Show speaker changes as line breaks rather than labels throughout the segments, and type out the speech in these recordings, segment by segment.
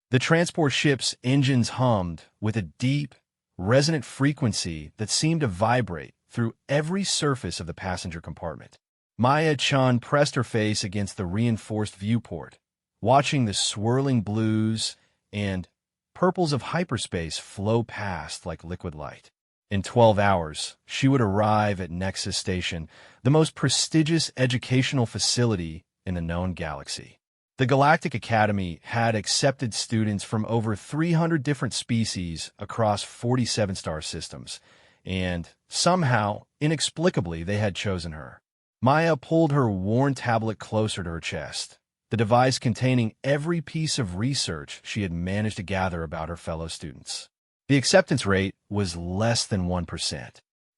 The transport ship's engines hummed with a deep, resonant frequency that seemed to vibrate through every surface of the passenger compartment. Maya-chan pressed her face against the reinforced viewport, watching the swirling blues and purples of hyperspace flow past like liquid light. In 12 hours, she would arrive at Nexus Station, the most prestigious educational facility in the known galaxy. The Galactic Academy had accepted students from over 300 different species across 47 star systems, and somehow, inexplicably, they had chosen her. Maya pulled her worn tablet closer to her chest, the device containing every piece of research she had managed to gather about her fellow students. The acceptance rate was less than 1%.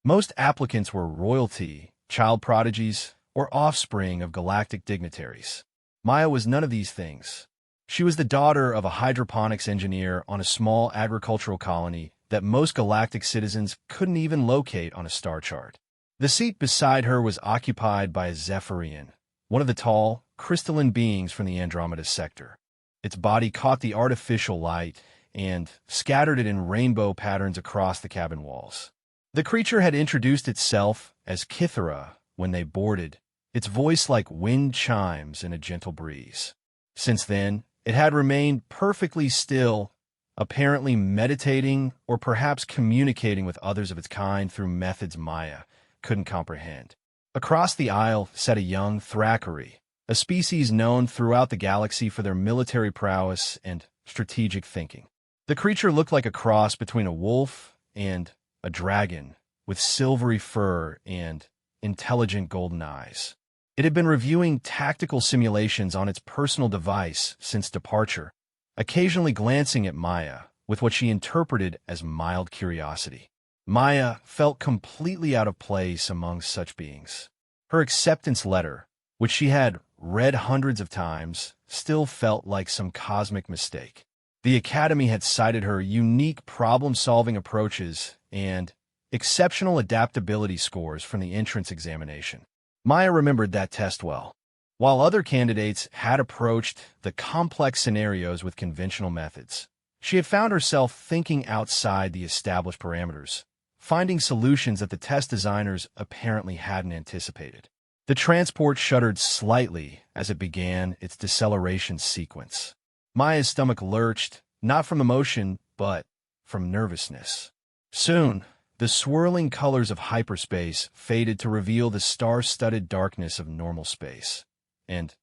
Most applicants were royalty, child prodigies, or offspring of galactic dignitaries. Maya was none of these things. She was the daughter of a hydroponics engineer on a small agricultural colony that most galactic citizens couldn't even locate on a star chart. The seat beside her was occupied by a Zephyrian, one of the tall, crystalline beings from the Andromeda sector. Its body caught the artificial light and scattered it in rainbow patterns across the cabin walls. The creature had introduced itself as Kithara when they boarded, its voice like wind chimes in a gentle breeze. Since then, it had remained perfectly still, apparently meditating or perhaps communicating with others of its kind through methods Maya couldn't comprehend. Across the aisle sat a young Thackeray, a species known throughout the galaxy for their military prowess and strategic thinking. The creature looked like a cross between a wolf and a dragon, with silvery fur and intelligent golden eyes. It had been reviewing tactical simulations on its personal device since departure, occasionally glancing at Maya with what she interpreted as mild curiosity. Maya felt completely out of place among such beings. Her acceptance letter, which she had read hundreds of times, still felt like some cosmic mistake. The Academy had cited her unique problem-solving approaches and exceptional adaptability scores from the entrance examination. Maya remembered that test well. While other candidates had approached the complex scenarios with conventional methods, she had found herself thinking outside the established parameters, finding solutions that the test designers apparently hadn't anticipated. The transport shuddered slightly as it began its deceleration sequence. Maya's stomach lurched, not from emotion, but from nervousness. Soon, the swirling colors of hyperspace faded to reveal the star-studded darkness of normal space. And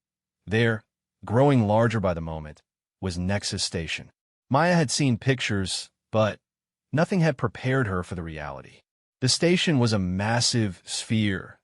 there, growing larger by the moment, was Nexus Station. Maya had seen pictures, but nothing had prepared her for the reality. The station was a massive sphere,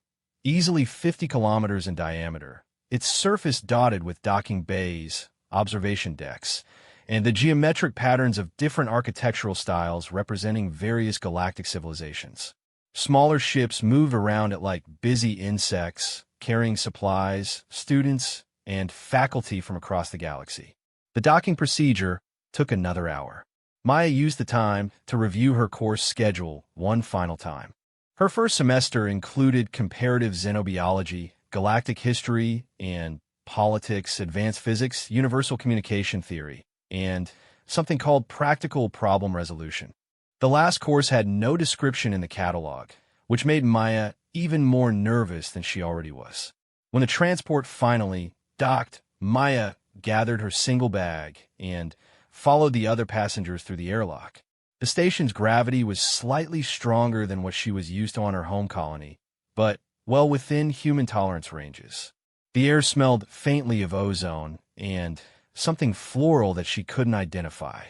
easily 50 kilometers in diameter, its surface dotted with docking bays, observation decks, and the geometric patterns of different architectural styles representing various galactic civilizations. Smaller ships moved around it like busy insects, carrying supplies, students, and faculty from across the galaxy. The docking procedure took another hour. Maya used the time to review her course schedule one final time. Her first semester included comparative xenobiology, galactic history, and politics, advanced physics, universal communication theory, and something called practical problem resolution. The last course had no description in the catalog, which made Maya even more nervous than she already was. When the transport finally docked, Maya gathered her single bag and followed the other passengers through the airlock. The station's gravity was slightly stronger than what she was used to on her home colony, but well within human tolerance ranges. The air smelled faintly of ozone and something floral that she couldn't identify.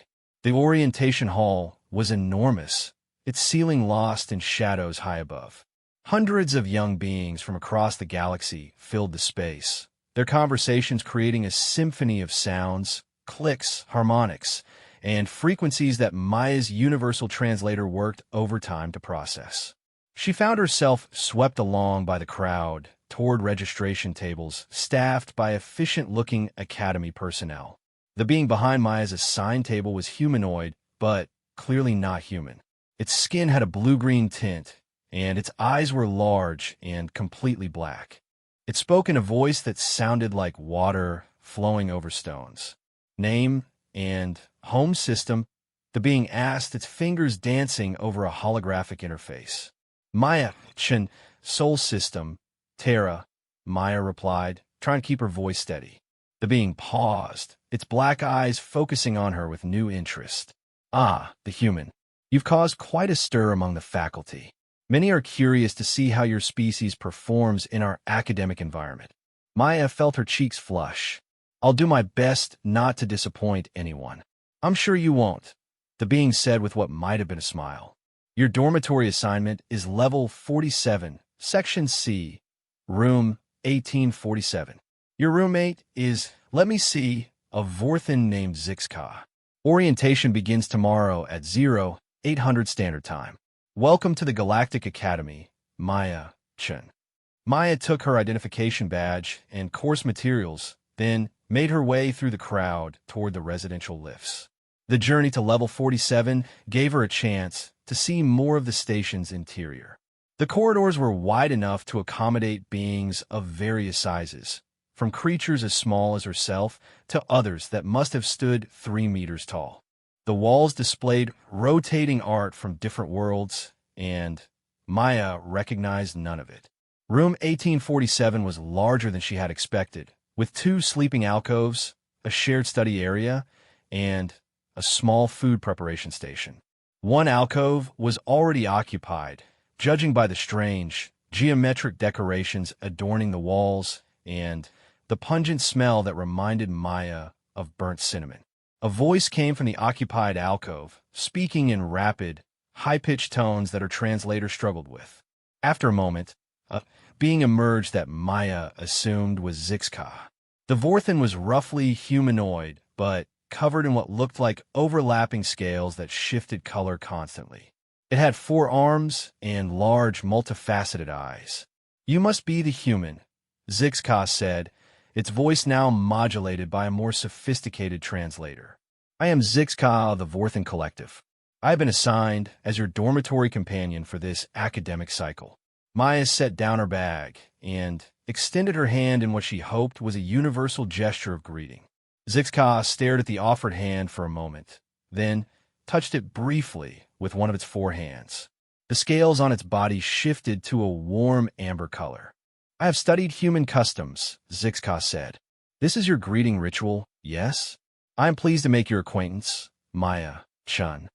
The orientation hall was enormous, its ceiling lost in shadows high above. Hundreds of young beings from across the galaxy filled the space, their conversations creating a symphony of sounds, clicks, harmonics, and frequencies that Maya's universal translator worked overtime to process. She found herself swept along by the crowd toward registration tables staffed by efficient-looking Academy personnel. The being behind Maya's assigned table was humanoid, but clearly not human. Its skin had a blue-green tint, and its eyes were large and completely black. It spoke in a voice that sounded like water flowing over stones. Name, and home system, the being asked, its fingers dancing over a holographic interface. Maya-chan, soul system, Terra, Maya replied, trying to keep her voice steady. The being paused, its black eyes focusing on her with new interest. Ah, the human. You've caused quite a stir among the faculty. Many are curious to see how your species performs in our academic environment. Maya felt her cheeks flush. I'll do my best not to disappoint anyone. I'm sure you won't, the being said with what might have been a smile. Your dormitory assignment is level 47, section C, room 1847. Your roommate is, let me see, a Vorthan named Zixka. Orientation begins tomorrow at 0800 Standard Time. Welcome to the Galactic Academy, Maya-chan. Maya took her identification badge and course materials, then made her way through the crowd toward the residential lifts. The journey to level 47 gave her a chance to see more of the station's interior. The corridors were wide enough to accommodate beings of various sizes, from creatures as small as herself to others that must have stood 3 meters tall. The walls displayed rotating art from different worlds, and Maya recognized none of it. Room 1847 was larger than she had expected, with 2 sleeping alcoves, a shared study area, and a small food preparation station. One alcove was already occupied, judging by the strange, geometric decorations adorning the walls and the pungent smell that reminded Maya of burnt cinnamon. A voice came from the occupied alcove, speaking in rapid, high-pitched tones that her translator struggled with. After a moment, a being emerged that Maya assumed was Zixka. The Vorthan was roughly humanoid, but covered in what looked like overlapping scales that shifted color constantly. It had 4 arms and large, multifaceted eyes. You must be the human, Zixka said, its voice now modulated by a more sophisticated translator. I am Zixka of the Vorthan Collective. I have been assigned as your dormitory companion for this academic cycle. Maya set down her bag and extended her hand in what she hoped was a universal gesture of greeting. Zixka stared at the offered hand for a moment, then touched it briefly with one of its 4 hands. The scales on its body shifted to a warm amber color. I have studied human customs, Zixka said. This is your greeting ritual, yes? I am pleased to make your acquaintance, Maya-chan.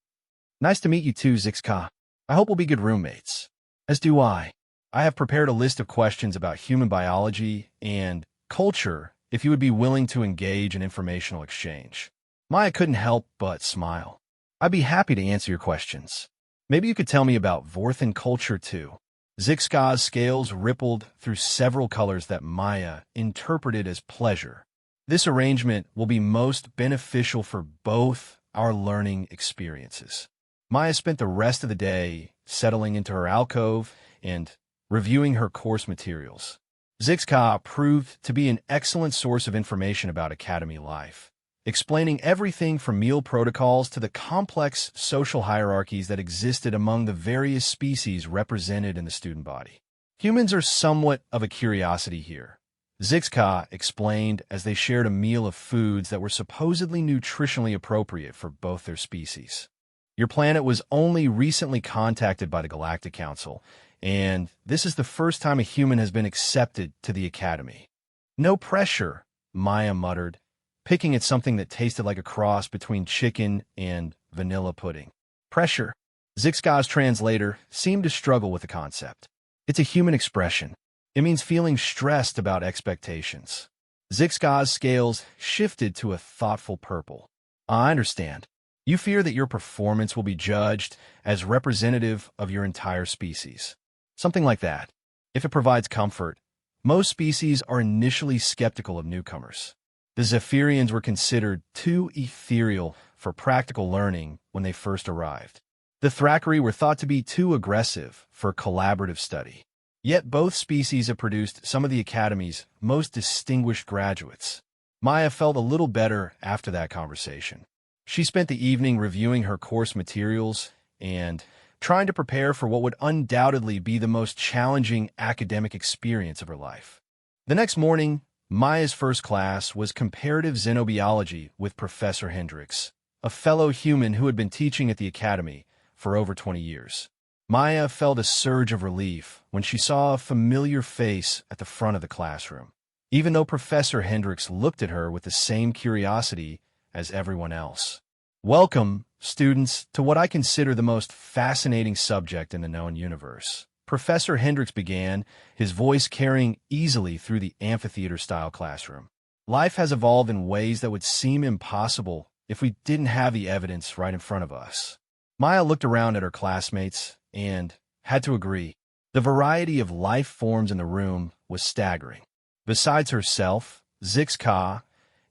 Nice to meet you too, Zixka. I hope we'll be good roommates. As do I. I have prepared a list of questions about human biology and culture if you would be willing to engage in informational exchange. Maya couldn't help but smile. I'd be happy to answer your questions. Maybe you could tell me about Vorthan culture too. Zixka's scales rippled through several colors that Maya interpreted as pleasure. This arrangement will be most beneficial for both our learning experiences. Maya spent the rest of the day settling into her alcove and reviewing her course materials. Zixka proved to be an excellent source of information about academy life, explaining everything from meal protocols to the complex social hierarchies that existed among the various species represented in the student body. Humans are somewhat of a curiosity here, Zixka explained as they shared a meal of foods that were supposedly nutritionally appropriate for both their species. Your planet was only recently contacted by the Galactic Council, and this is the first time a human has been accepted to the Academy. No pressure, Maya muttered, picking at something that tasted like a cross between chicken and vanilla pudding. Pressure. Zixka's translator seemed to struggle with the concept. It's a human expression. It means feeling stressed about expectations. Zixka's scales shifted to a thoughtful purple. I understand. You fear that your performance will be judged as representative of your entire species. Something like that. If it provides comfort, most species are initially skeptical of newcomers. The Zephyrians were considered too ethereal for practical learning when they first arrived. The Thrakkery were thought to be too aggressive for collaborative study. Yet both species have produced some of the Academy's most distinguished graduates. Maya felt a little better after that conversation. She spent the evening reviewing her course materials and trying to prepare for what would undoubtedly be the most challenging academic experience of her life. The next morning, Maya's first class was comparative xenobiology with Professor Hendricks, a fellow human who had been teaching at the academy for over 20 years. Maya felt a surge of relief when she saw a familiar face at the front of the classroom, even though Professor Hendricks looked at her with the same curiosity as everyone else. Welcome, students, to what I consider the most fascinating subject in the known universe. Professor Hendricks began, his voice carrying easily through the amphitheater-style classroom. Life has evolved in ways that would seem impossible if we didn't have the evidence right in front of us. Maya looked around at her classmates and had to agree. The variety of life forms in the room was staggering. Besides herself, Zix-Ka,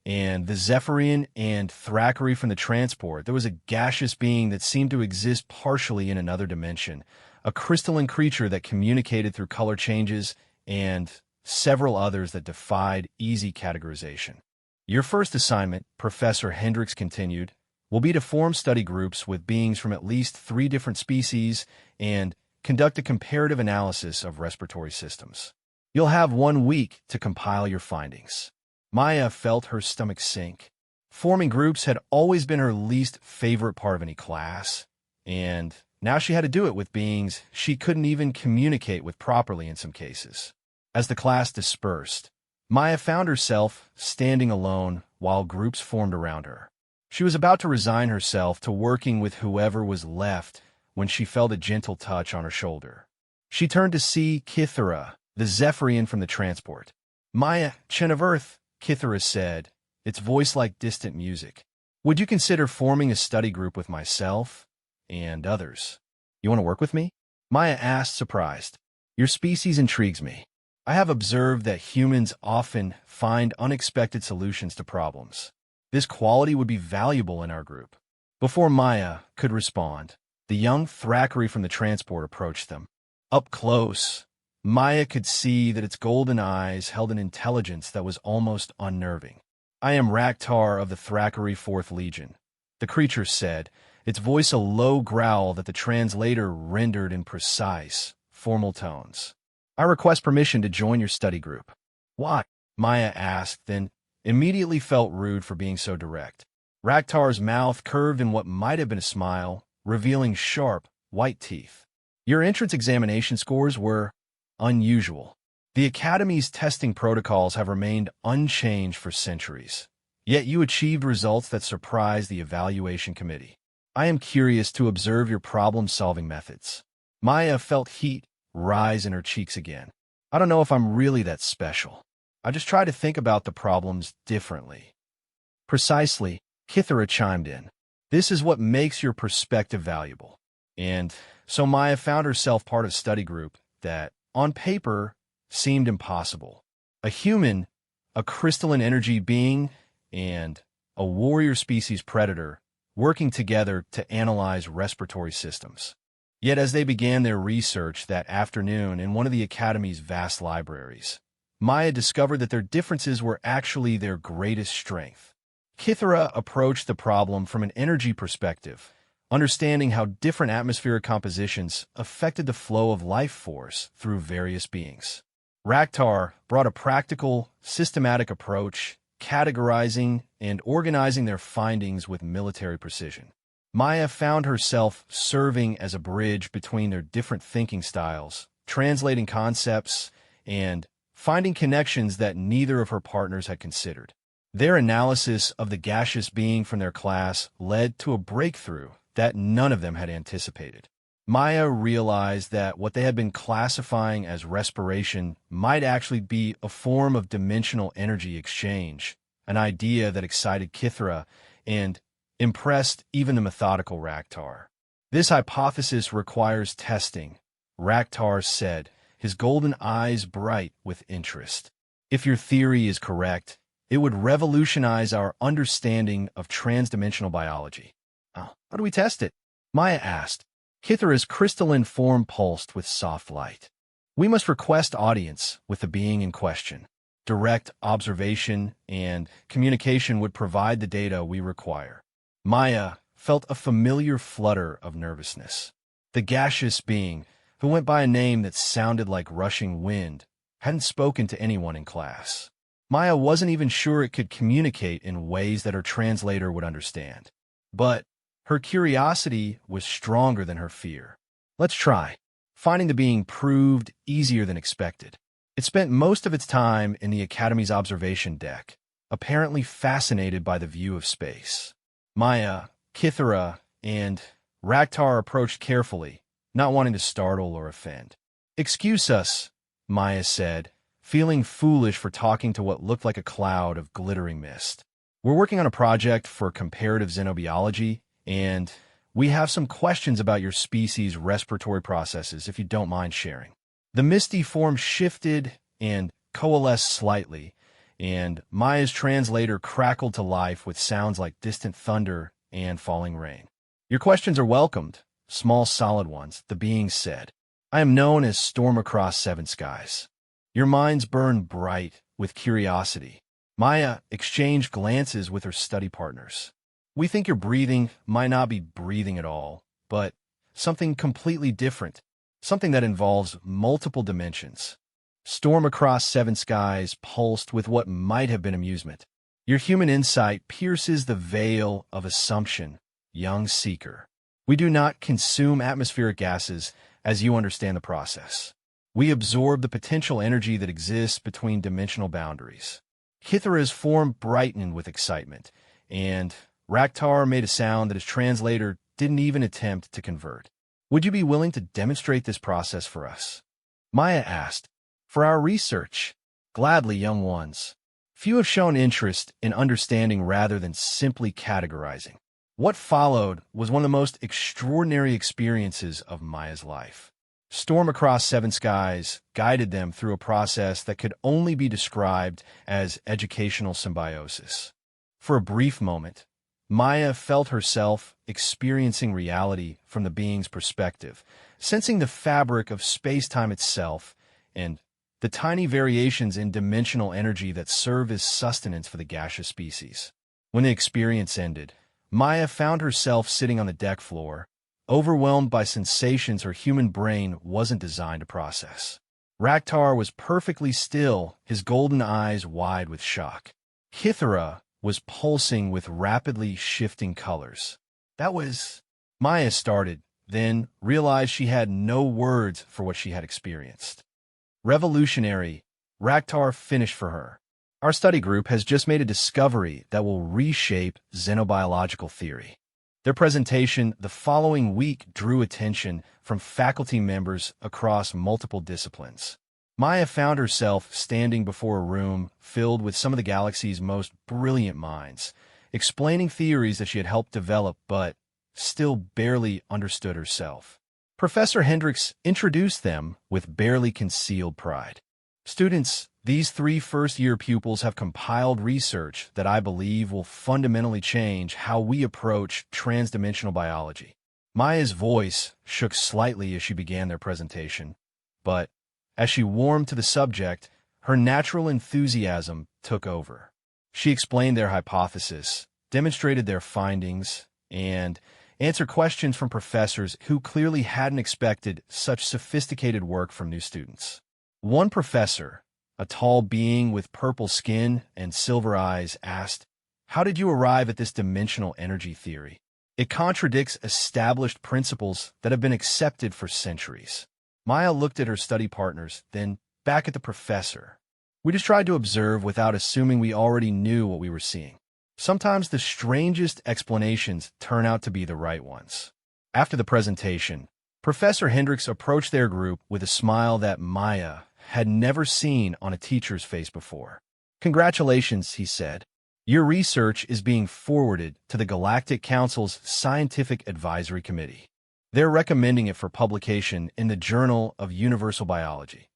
and the Zephyrian and Thackeray from the transport, there was a gaseous being that seemed to exist partially in another dimension, a crystalline creature that communicated through color changes, and several others that defied easy categorization. Your first assignment, Professor Hendricks continued, will be to form study groups with beings from at least 3 different species and conduct a comparative analysis of respiratory systems. You'll have 1 week to compile your findings. Maya felt her stomach sink. Forming groups had always been her least favorite part of any class, and now she had to do it with beings she couldn't even communicate with properly in some cases. As the class dispersed, Maya found herself standing alone while groups formed around her. She was about to resign herself to working with whoever was left when she felt a gentle touch on her shoulder. She turned to see Kithara, the Zephyrian from the transport. "Maya, Chin of Earth," Kithara said, its voice like distant music. "Would you consider forming a study group with myself and others? You want to work with me?" Maya asked, surprised. "Your species intrigues me. I have observed that humans often find unexpected solutions to problems. This quality would be valuable in our group." Before Maya could respond, the young Thackeray from the transport approached them. Up close, Maya could see that its golden eyes held an intelligence that was almost unnerving. "I am Raktar of the Thackeray 4th Legion," the creature said, its voice a low growl that the translator rendered in precise, formal tones. "I request permission to join your study group." "Why?" Maya asked, then immediately felt rude for being so direct. Raktar's mouth curved in what might have been a smile, revealing sharp, white teeth. "Your entrance examination scores were unusual. The Academy's testing protocols have remained unchanged for centuries. Yet you achieved results that surprised the evaluation committee. I am curious to observe your problem-solving methods." Maya felt heat rise in her cheeks again. "I don't know if I'm really that special. I just try to think about the problems differently." "Precisely," Kithara chimed in. "This is what makes your perspective valuable." And so Maya found herself part of a study group that, on paper, seemed impossible. A human, a crystalline energy being, and a warrior species predator working together to analyze respiratory systems. Yet as they began their research that afternoon in one of the Academy's vast libraries, Maya discovered that their differences were actually their greatest strength. Kithara approached the problem from an energy perspective, understanding how different atmospheric compositions affected the flow of life force through various beings. Raktar brought a practical, systematic approach, categorizing and organizing their findings with military precision. Maya found herself serving as a bridge between their different thinking styles, translating concepts, and finding connections that neither of her partners had considered. Their analysis of the gaseous being from their class led to a breakthrough that none of them had anticipated. Maya realized that what they had been classifying as respiration might actually be a form of dimensional energy exchange, an idea that excited Kithara and impressed even the methodical Raktar. "This hypothesis requires testing," Raktar said, his golden eyes bright with interest. "If your theory is correct, it would revolutionize our understanding of transdimensional biology." "How do we test it?" Maya asked. Kithara's crystalline form pulsed with soft light. "We must request audience with the being in question. Direct observation and communication would provide the data we require." Maya felt a familiar flutter of nervousness. The gaseous being, who went by a name that sounded like rushing wind, hadn't spoken to anyone in class. Maya wasn't even sure it could communicate in ways that her translator would understand. But her curiosity was stronger than her fear. Let's try. Finding the being proved easier than expected. It spent most of its time in the Academy's observation deck, apparently fascinated by the view of space. Maya, Kithara, and Raktar approached carefully, not wanting to startle or offend. "Excuse us," Maya said, feeling foolish for talking to what looked like a cloud of glittering mist. "We're working on a project for comparative xenobiology, and we have some questions about your species' respiratory processes, if you don't mind sharing." The misty form shifted and coalesced slightly, and Maya's translator crackled to life with sounds like distant thunder and falling rain. "Your questions are welcomed, small solid ones," the being said. "I am known as Storm Across Seven Skies." Your minds burn bright with curiosity. Maya exchanged glances with her study partners. "We think your breathing might not be breathing at all, but something completely different, something that involves multiple dimensions." Storm Across Seven Skies pulsed with what might have been amusement. "Your human insight pierces the veil of assumption, young seeker. We do not consume atmospheric gases as you understand the process. We absorb the potential energy that exists between dimensional boundaries." Kithara's form brightened with excitement, and Raktar made a sound that his translator didn't even attempt to convert. "Would you be willing to demonstrate this process for us?" Maya asked. "For our research." "Gladly, young ones." Few have shown interest in understanding rather than simply categorizing. What followed was one of the most extraordinary experiences of Maya's life. Storm Across Seven Skies guided them through a process that could only be described as educational symbiosis. For a brief moment, Maya felt herself experiencing reality from the being's perspective, sensing the fabric of space-time itself and the tiny variations in dimensional energy that serve as sustenance for the gaseous species. When the experience ended, Maya found herself sitting on the deck floor, overwhelmed by sensations her human brain wasn't designed to process. Raktar was perfectly still, his golden eyes wide with shock. Kithara was pulsing with rapidly shifting colors. "That was—" Maya started, then realized she had no words for what she had experienced. "Revolutionary," Raktar finished for her. "Our study group has just made a discovery that will reshape xenobiological theory." Their presentation the following week drew attention from faculty members across multiple disciplines. Maya found herself standing before a room filled with some of the galaxy's most brilliant minds, explaining theories that she had helped develop but still barely understood herself. Professor Hendricks introduced them with barely concealed pride. "Students, these 3 first-year pupils have compiled research that I believe will fundamentally change how we approach transdimensional biology." Maya's voice shook slightly as she began their presentation, but as she warmed to the subject, her natural enthusiasm took over. She explained their hypothesis, demonstrated their findings, and answered questions from professors who clearly hadn't expected such sophisticated work from new students. One professor, a tall being with purple skin and silver eyes, asked, "How did you arrive at this dimensional energy theory? It contradicts established principles that have been accepted for centuries." Maya looked at her study partners, then back at the professor. "We just tried to observe without assuming we already knew what we were seeing. Sometimes the strangest explanations turn out to be the right ones." After the presentation, Professor Hendricks approached their group with a smile that Maya had never seen on a teacher's face before. "Congratulations," he said. "Your research is being forwarded to the Galactic Council's Scientific Advisory Committee. They're recommending it for publication in the Journal of Universal Biology."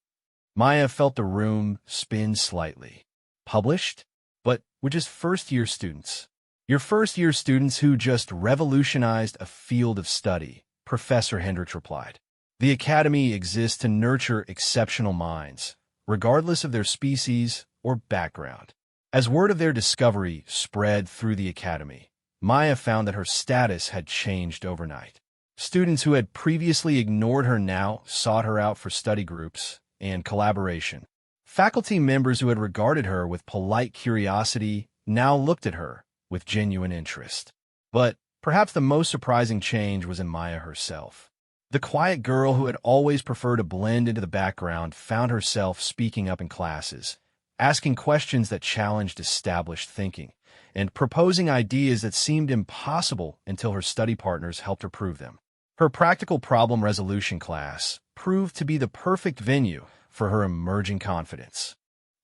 Maya felt the room spin slightly. "Published? But we're just first-year students." "Your first-year students who just revolutionized a field of study," Professor Hendricks replied. "The Academy exists to nurture exceptional minds, regardless of their species or background." As word of their discovery spread through the Academy, Maya found that her status had changed overnight. Students who had previously ignored her now sought her out for study groups and collaboration. Faculty members who had regarded her with polite curiosity now looked at her with genuine interest. But perhaps the most surprising change was in Maya herself. The quiet girl who had always preferred to blend into the background found herself speaking up in classes, asking questions that challenged established thinking, and proposing ideas that seemed impossible until her study partners helped her prove them. Her practical problem resolution class proved to be the perfect venue for her emerging confidence.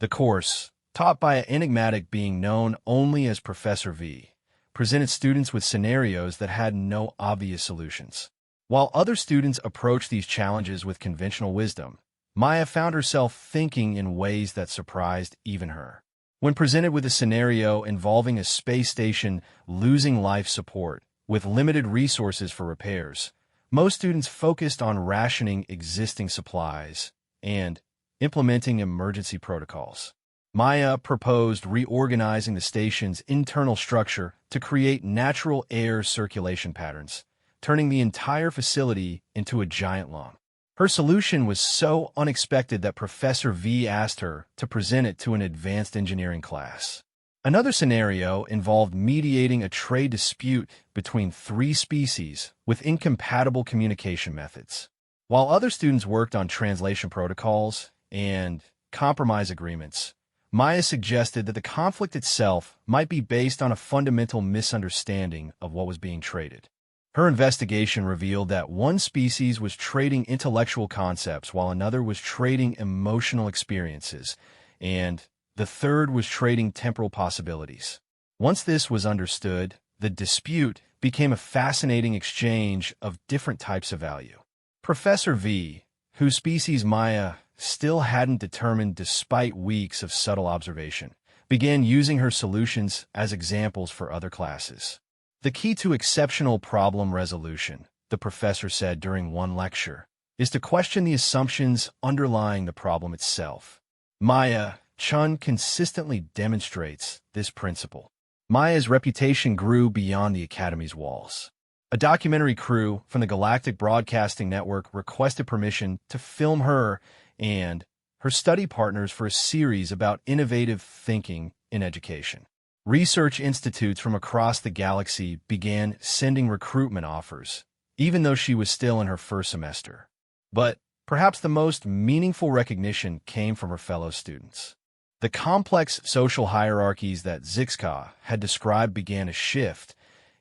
The course, taught by an enigmatic being known only as Professor V, presented students with scenarios that had no obvious solutions. While other students approached these challenges with conventional wisdom, Maya found herself thinking in ways that surprised even her. When presented with a scenario involving a space station losing life support with limited resources for repairs, most students focused on rationing existing supplies and implementing emergency protocols. Maya proposed reorganizing the station's internal structure to create natural air circulation patterns, turning the entire facility into a giant lung. Her solution was so unexpected that Professor V asked her to present it to an advanced engineering class. Another scenario involved mediating a trade dispute between three species with incompatible communication methods. While other students worked on translation protocols and compromise agreements, Maya suggested that the conflict itself might be based on a fundamental misunderstanding of what was being traded. Her investigation revealed that one species was trading intellectual concepts while another was trading emotional experiences, and the third was trading temporal possibilities. Once this was understood, the dispute became a fascinating exchange of different types of value. Professor V, whose species Maya still hadn't determined despite weeks of subtle observation, began using her solutions as examples for other classes. The key to exceptional problem resolution, the professor said during one lecture, is to question the assumptions underlying the problem itself. Maya Chun consistently demonstrates this principle. Maya's reputation grew beyond the Academy's walls. A documentary crew from the Galactic Broadcasting Network requested permission to film her and her study partners for a series about innovative thinking in education. Research institutes from across the galaxy began sending recruitment offers, even though she was still in her first semester. But perhaps the most meaningful recognition came from her fellow students. The complex social hierarchies that Zixka had described began to shift,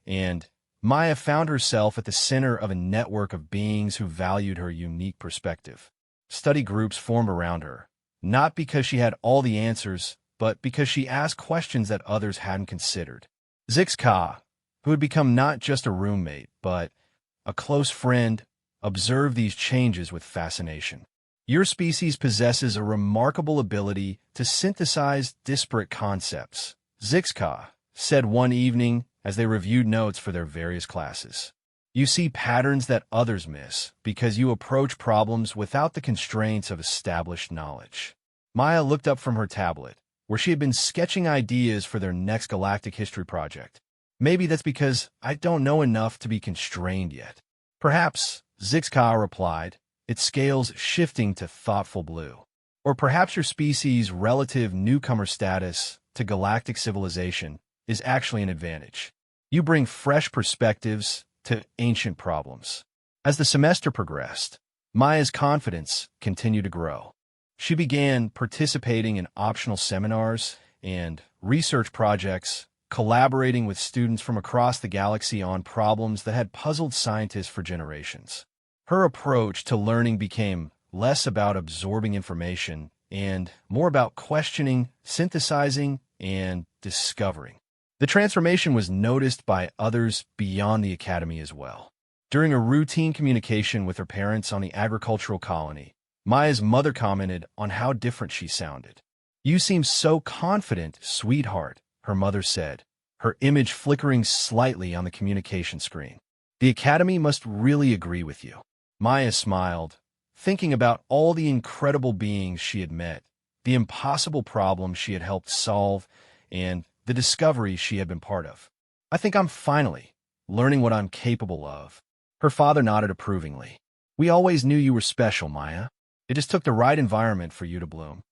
and Maya found herself at the center of a network of beings who valued her unique perspective. Study groups formed around her, not because she had all the answers, but because she asked questions that others hadn't considered. Zixka, who had become not just a roommate, but a close friend, observed these changes with fascination. Your species possesses a remarkable ability to synthesize disparate concepts, Zixka said one evening as they reviewed notes for their various classes. You see patterns that others miss because you approach problems without the constraints of established knowledge. Maya looked up from her tablet, where she had been sketching ideas for their next galactic history project. Maybe that's because I don't know enough to be constrained yet. Perhaps, Zixka replied, its scales shifting to thoughtful blue. Or perhaps your species' relative newcomer status to galactic civilization is actually an advantage. You bring fresh perspectives to ancient problems. As the semester progressed, Maya's confidence continued to grow. She began participating in optional seminars and research projects, collaborating with students from across the galaxy on problems that had puzzled scientists for generations. Her approach to learning became less about absorbing information and more about questioning, synthesizing, and discovering. The transformation was noticed by others beyond the Academy as well. During a routine communication with her parents on the agricultural colony, Maya's mother commented on how different she sounded. "You seem so confident, sweetheart," her mother said, her image flickering slightly on the communication screen. "The Academy must really agree with you." Maya smiled, thinking about all the incredible beings she had met, the impossible problems she had helped solve, and the discoveries she had been part of. "I think I'm finally learning what I'm capable of." Her father nodded approvingly. "We always knew you were special, Maya. It just took the right environment for you to bloom."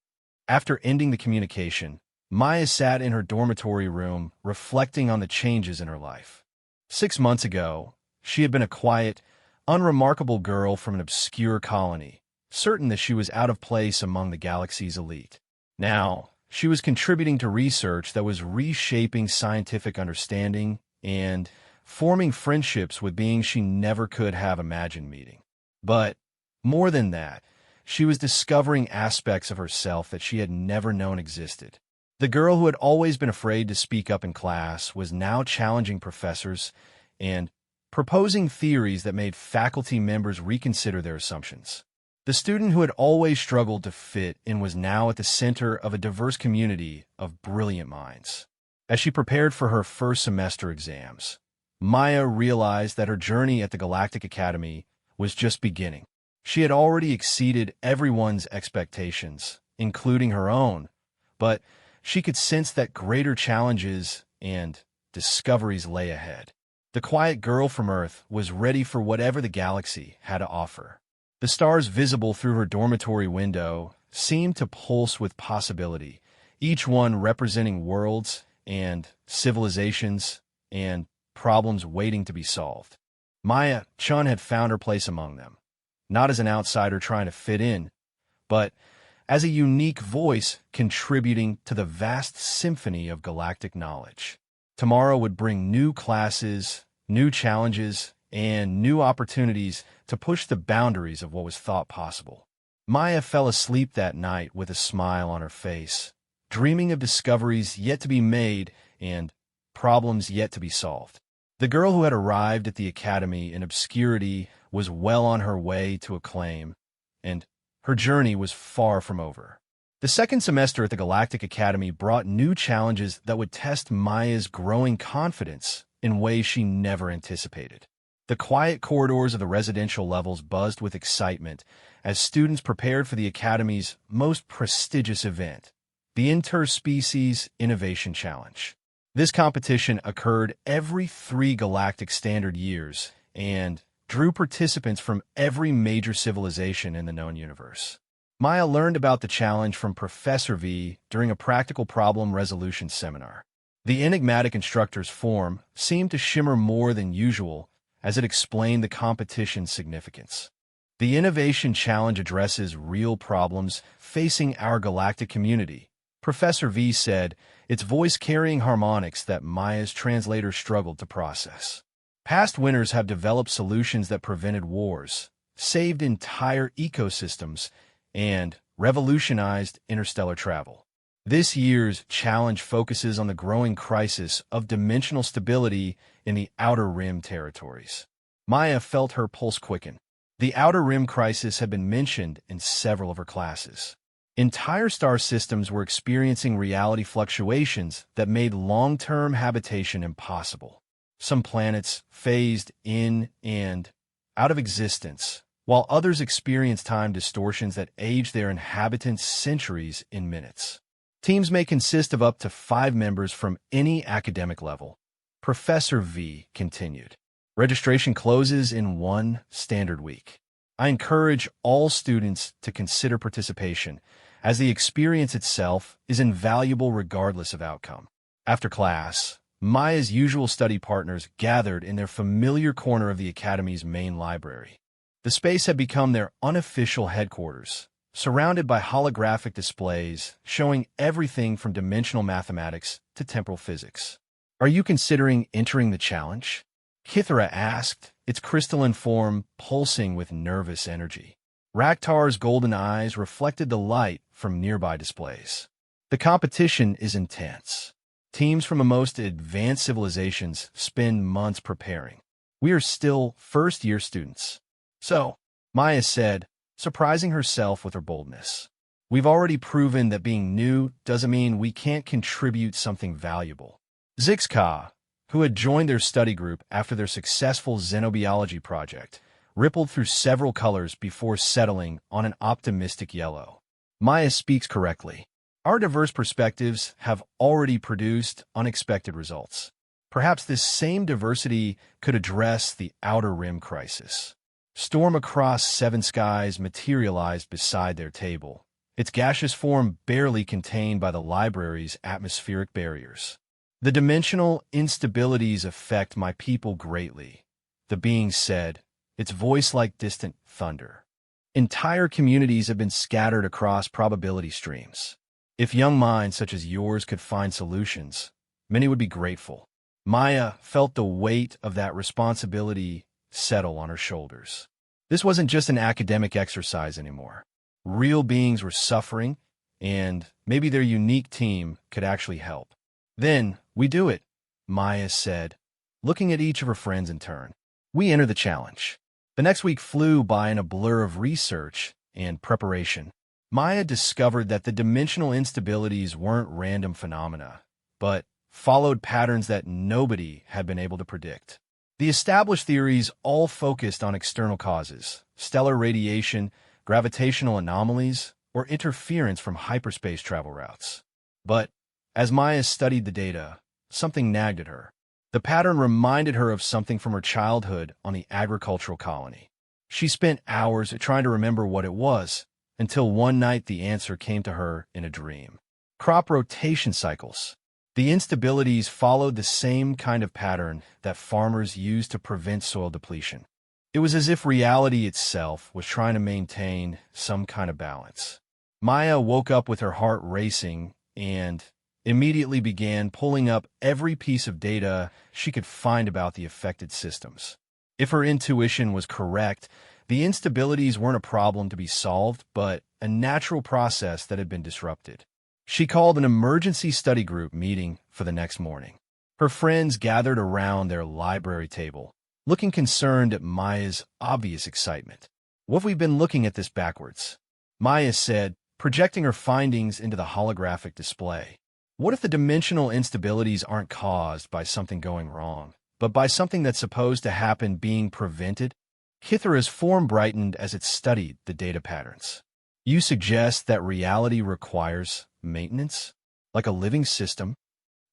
After ending the communication, Maya sat in her dormitory room, reflecting on the changes in her life. 6 months ago, she had been a quiet, unremarkable girl from an obscure colony, certain that she was out of place among the galaxy's elite. Now, she was contributing to research that was reshaping scientific understanding and forming friendships with beings she never could have imagined meeting. But, more than that, she was discovering aspects of herself that she had never known existed. The girl who had always been afraid to speak up in class was now challenging professors and proposing theories that made faculty members reconsider their assumptions. The student who had always struggled to fit in was now at the center of a diverse community of brilliant minds. As she prepared for her first semester exams, Maya realized that her journey at the Galactic Academy was just beginning. She had already exceeded everyone's expectations, including her own, but she could sense that greater challenges and discoveries lay ahead. The quiet girl from Earth was ready for whatever the galaxy had to offer. The stars visible through her dormitory window seemed to pulse with possibility, each one representing worlds and civilizations and problems waiting to be solved. Maya-chan had found her place among them, not as an outsider trying to fit in, but as a unique voice contributing to the vast symphony of galactic knowledge. Tomorrow would bring new classes, new challenges, and new opportunities to push the boundaries of what was thought possible. Maya fell asleep that night with a smile on her face, dreaming of discoveries yet to be made and problems yet to be solved. The girl who had arrived at the academy in obscurity was well on her way to Acclaim, and her journey was far from over. The second semester at the Galactic Academy brought new challenges that would test Maya's growing confidence in ways she never anticipated. The quiet corridors of the residential levels buzzed with excitement as students prepared for the Academy's most prestigious event, the Interspecies Innovation Challenge. This competition occurred every 3 galactic standard years and drew participants from every major civilization in the known universe. Maya learned about the challenge from Professor V during a practical problem resolution seminar. The enigmatic instructor's form seemed to shimmer more than usual as it explained the competition's significance. The Innovation Challenge addresses real problems facing our galactic community, Professor V said, its voice carrying harmonics that Maya's translator struggled to process. Past winners have developed solutions that prevented wars, saved entire ecosystems, and revolutionized interstellar travel. This year's challenge focuses on the growing crisis of dimensional stability in the Outer Rim territories. Maya felt her pulse quicken. The Outer Rim crisis had been mentioned in several of her classes. Entire star systems were experiencing reality fluctuations that made long-term habitation impossible. Some planets phased in and out of existence, while others experienced time distortions that aged their inhabitants centuries in minutes. Teams may consist of up to 5 members from any academic level. Professor V continued. Registration closes in 1 standard week. I encourage all students to consider participation, as the experience itself is invaluable regardless of outcome. After class, Maya's usual study partners gathered in their familiar corner of the Academy's main library. The space had become their unofficial headquarters, surrounded by holographic displays showing everything from dimensional mathematics to temporal physics. Are you considering entering the challenge? Kithara asked, its crystalline form pulsing with nervous energy. Raktar's golden eyes reflected the light from nearby displays. The competition is intense. Teams from the most advanced civilizations spend months preparing. We are still first-year students. So, Maya said, surprising herself with her boldness. We've already proven that being new doesn't mean we can't contribute something valuable. Zixka, who had joined their study group after their successful xenobiology project, rippled through several colors before settling on an optimistic yellow. Maya speaks correctly. Our diverse perspectives have already produced unexpected results. Perhaps this same diversity could address the Outer Rim crisis. Storm across 7 skies materialized beside their table, its gaseous form barely contained by the library's atmospheric barriers. The dimensional instabilities affect my people greatly, the being said, its voice like distant thunder. Entire communities have been scattered across probability streams. If young minds such as yours could find solutions, many would be grateful. Maya felt the weight of that responsibility settle on her shoulders. This wasn't just an academic exercise anymore. Real beings were suffering, and maybe their unique team could actually help. Then, we do it, Maya said, looking at each of her friends in turn. We enter the challenge. The next week flew by in a blur of research and preparation. Maya discovered that the dimensional instabilities weren't random phenomena, but followed patterns that nobody had been able to predict. The established theories all focused on external causes, stellar radiation, gravitational anomalies, or interference from hyperspace travel routes. But as Maya studied the data, something nagged at her. The pattern reminded her of something from her childhood on the agricultural colony. She spent hours trying to remember what it was, until one night the answer came to her in a dream. Crop rotation cycles. The instabilities followed the same kind of pattern that farmers use to prevent soil depletion. It was as if reality itself was trying to maintain some kind of balance. Maya woke up with her heart racing and immediately began pulling up every piece of data she could find about the affected systems. If her intuition was correct, the instabilities weren't a problem to be solved, but a natural process that had been disrupted. She called an emergency study group meeting for the next morning. Her friends gathered around their library table, looking concerned at Maya's obvious excitement. "What have we been looking at this backwards?" Maya said, projecting her findings into the holographic display. "What if the dimensional instabilities aren't caused by something going wrong, but by something that's supposed to happen being prevented?" Kithra's form brightened as it studied the data patterns. "You suggest that reality requires maintenance? Like a living system?"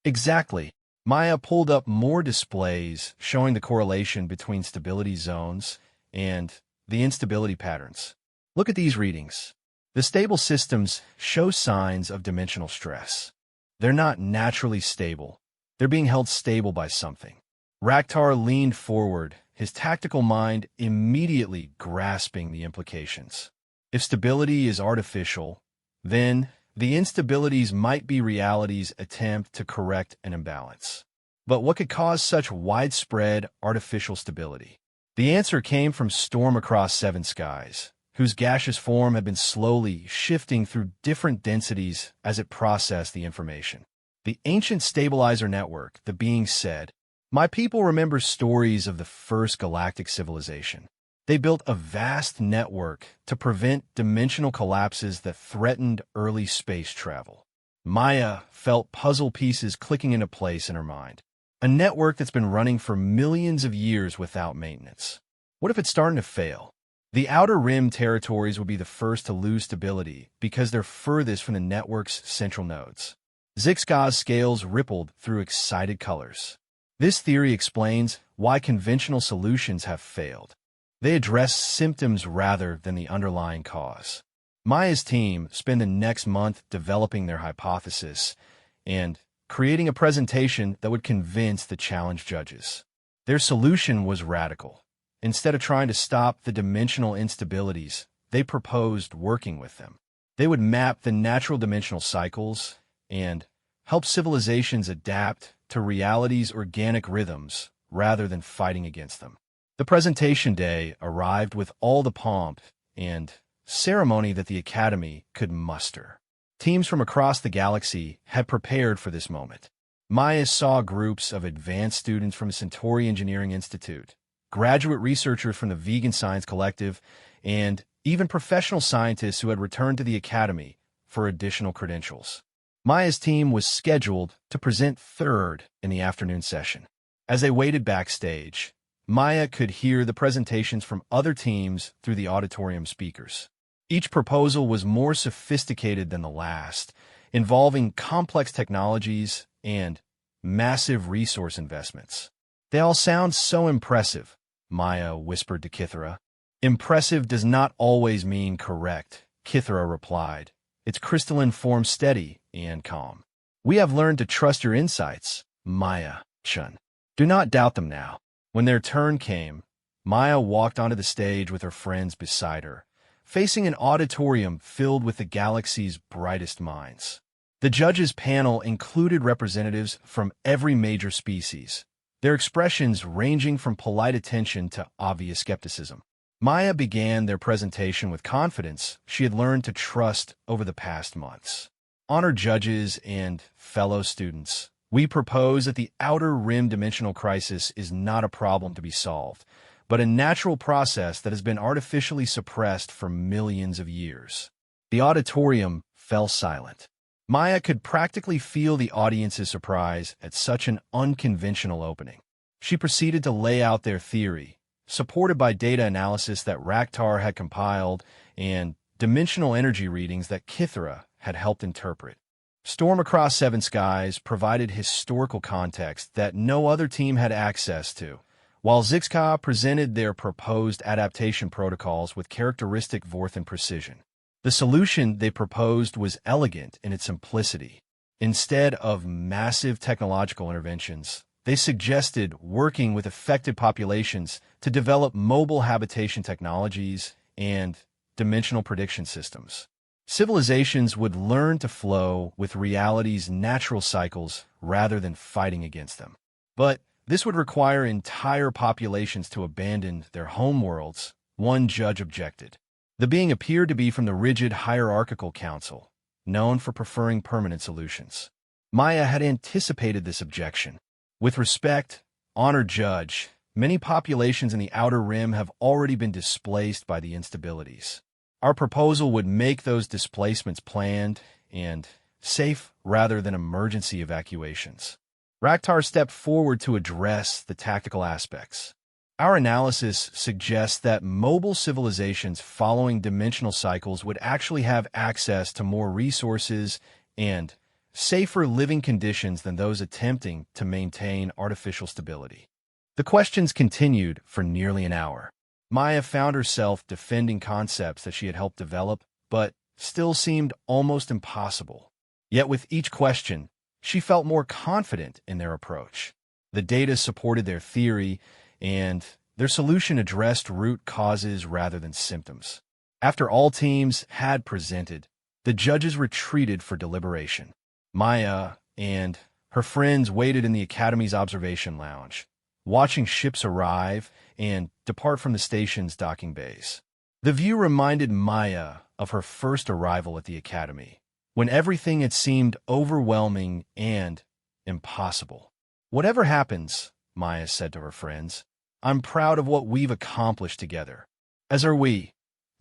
"Exactly." Maya pulled up more displays showing the correlation between stability zones and the instability patterns. "Look at these readings. The stable systems show signs of dimensional stress. They're not naturally stable. They're being held stable by something." Raktar leaned forward, his tactical mind immediately grasping the implications. If stability is artificial, then the instabilities might be reality's attempt to correct an imbalance. But what could cause such widespread artificial stability? The answer came from Storm Across Seven Skies, whose gaseous form had been slowly shifting through different densities as it processed the information. "The ancient stabilizer network," the being said. "My people remember stories of the first galactic civilization. They built a vast network to prevent dimensional collapses that threatened early space travel." Maya felt puzzle pieces clicking into place in her mind. A network that's been running for millions of years without maintenance. What if it's starting to fail? The Outer Rim territories would be the first to lose stability because they're furthest from the network's central nodes. Zixka's scales rippled through excited colors. This theory explains why conventional solutions have failed. They address symptoms rather than the underlying cause. Maya's team spent the next month developing their hypothesis and creating a presentation that would convince the challenge judges. Their solution was radical. Instead of trying to stop the dimensional instabilities, they proposed working with them. They would map the natural dimensional cycles and help civilizations adapt to reality's organic rhythms rather than fighting against them. The presentation day arrived with all the pomp and ceremony that the Academy could muster. Teams from across the galaxy had prepared for this moment. Maya saw groups of advanced students from the Centauri Engineering Institute, graduate researchers from the Vegan Science Collective, and even professional scientists who had returned to the Academy for additional credentials. Maya's team was scheduled to present third in the afternoon session. As they waited backstage, Maya could hear the presentations from other teams through the auditorium speakers. Each proposal was more sophisticated than the last, involving complex technologies and massive resource investments. "They all sound so impressive," Maya whispered to Kithra. "Impressive does not always mean correct," Kithra replied, its crystalline form steady and calm. "We have learned to trust your insights, Maya-chan. Do not doubt them now." When their turn came, Maya walked onto the stage with her friends beside her, facing an auditorium filled with the galaxy's brightest minds. The judges' panel included representatives from every major species, their expressions ranging from polite attention to obvious skepticism. Maya began their presentation with confidence she had learned to trust over the past months. "Honored judges and fellow students, we propose that the outer rim dimensional crisis is not a problem to be solved, but a natural process that has been artificially suppressed for millions of years." The auditorium fell silent. Maya could practically feel the audience's surprise at such an unconventional opening. She proceeded to lay out their theory, supported by data analysis that Raktar had compiled and dimensional energy readings that Kithra had helped interpret. Storm Across Seven Skies provided historical context that no other team had access to, while Zixka presented their proposed adaptation protocols with characteristic Vorthan precision. The solution they proposed was elegant in its simplicity. Instead of massive technological interventions, they suggested working with affected populations to develop mobile habitation technologies and dimensional prediction systems. Civilizations would learn to flow with reality's natural cycles rather than fighting against them. But this would require entire populations to abandon their homeworlds, one judge objected. The being appeared to be from the rigid hierarchical council, known for preferring permanent solutions. Maya had anticipated this objection. "With respect, honored judge, many populations in the Outer Rim have already been displaced by the instabilities. Our proposal would make those displacements planned and safe rather than emergency evacuations." Raktar stepped forward to address the tactical aspects. "Our analysis suggests that mobile civilizations following dimensional cycles would actually have access to more resources and safer living conditions than those attempting to maintain artificial stability." The questions continued for nearly an hour. Maya found herself defending concepts that she had helped develop, but still seemed almost impossible. Yet with each question, she felt more confident in their approach. The data supported their theory, and their solution addressed root causes rather than symptoms. After all teams had presented, the judges retreated for deliberation. Maya and her friends waited in the Academy's observation lounge, watching ships arrive and depart from the station's docking bays. The view reminded Maya of her first arrival at the Academy, when everything had seemed overwhelming and impossible. "Whatever happens," Maya said to her friends, "I'm proud of what we've accomplished together." "As are we,"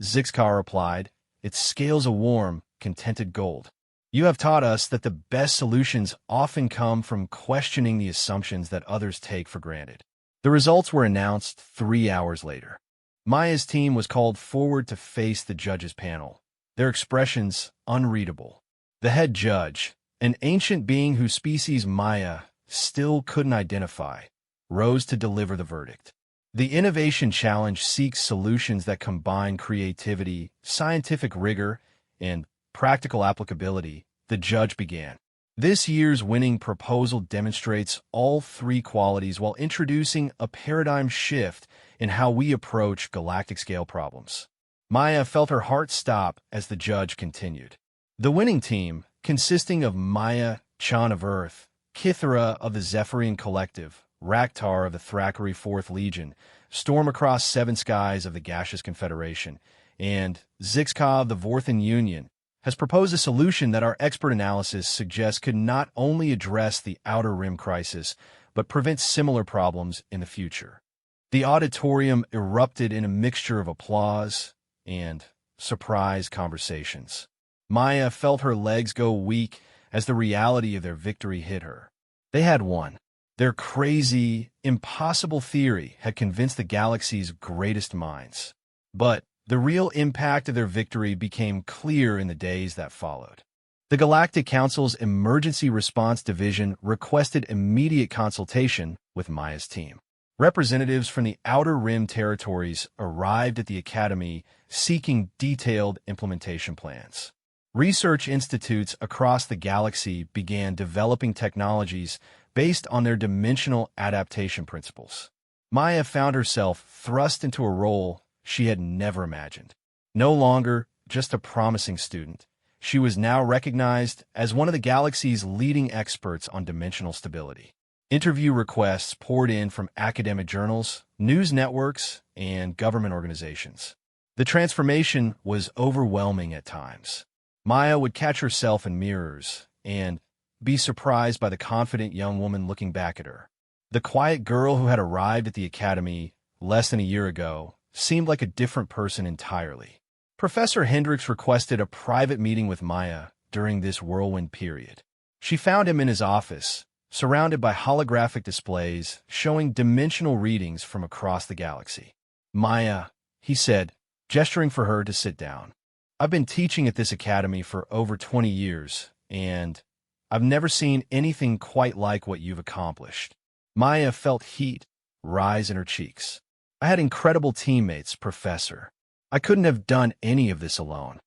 Zixkar replied, its scales a warm, contented gold. "You have taught us that the best solutions often come from questioning the assumptions that others take for granted." The results were announced 3 hours later. Maya's team was called forward to face the judges' panel, their expressions unreadable. The head judge, an ancient being whose species Maya still couldn't identify, rose to deliver the verdict. "The innovation challenge seeks solutions that combine creativity, scientific rigor, and practical applicability," the judge began. "This year's winning proposal demonstrates all three qualities while introducing a paradigm shift in how we approach galactic-scale problems." Maya felt her heart stop as the judge continued. The winning team, consisting of Maya, Chan of Earth, Kithra of the Zephyrian Collective, Raktar of the Thrakkery Fourth Legion, Storm Across Seven Skies of the Gaseous Confederation, and Zixka of the Vorthan Union, has proposed a solution that our expert analysis suggests could not only address the Outer Rim crisis, but prevent similar problems in the future. The auditorium erupted in a mixture of applause and surprise conversations. Maya felt her legs go weak as the reality of their victory hit her. They had won. Their crazy, impossible theory had convinced the galaxy's greatest minds. But the real impact of their victory became clear in the days that followed. The Galactic Council's Emergency Response Division requested immediate consultation with Maya's team. Representatives from the Outer Rim territories arrived at the Academy seeking detailed implementation plans. Research institutes across the galaxy began developing technologies based on their dimensional adaptation principles. Maya found herself thrust into a role she had never imagined. No longer just a promising student, she was now recognized as one of the galaxy's leading experts on dimensional stability. Interview requests poured in from academic journals, news networks, and government organizations. The transformation was overwhelming at times. Maya would catch herself in mirrors and be surprised by the confident young woman looking back at her. The quiet girl who had arrived at the academy less than a year ago seemed like a different person entirely. Professor Hendricks requested a private meeting with Maya during this whirlwind period. She found him in his office, surrounded by holographic displays showing dimensional readings from across the galaxy. "Maya," he said, gesturing for her to sit down. "I've been teaching at this academy for over 20 years, and I've never seen anything quite like what you've accomplished." Maya felt heat rise in her cheeks. "I had incredible teammates, Professor. I couldn't have done any of this alone."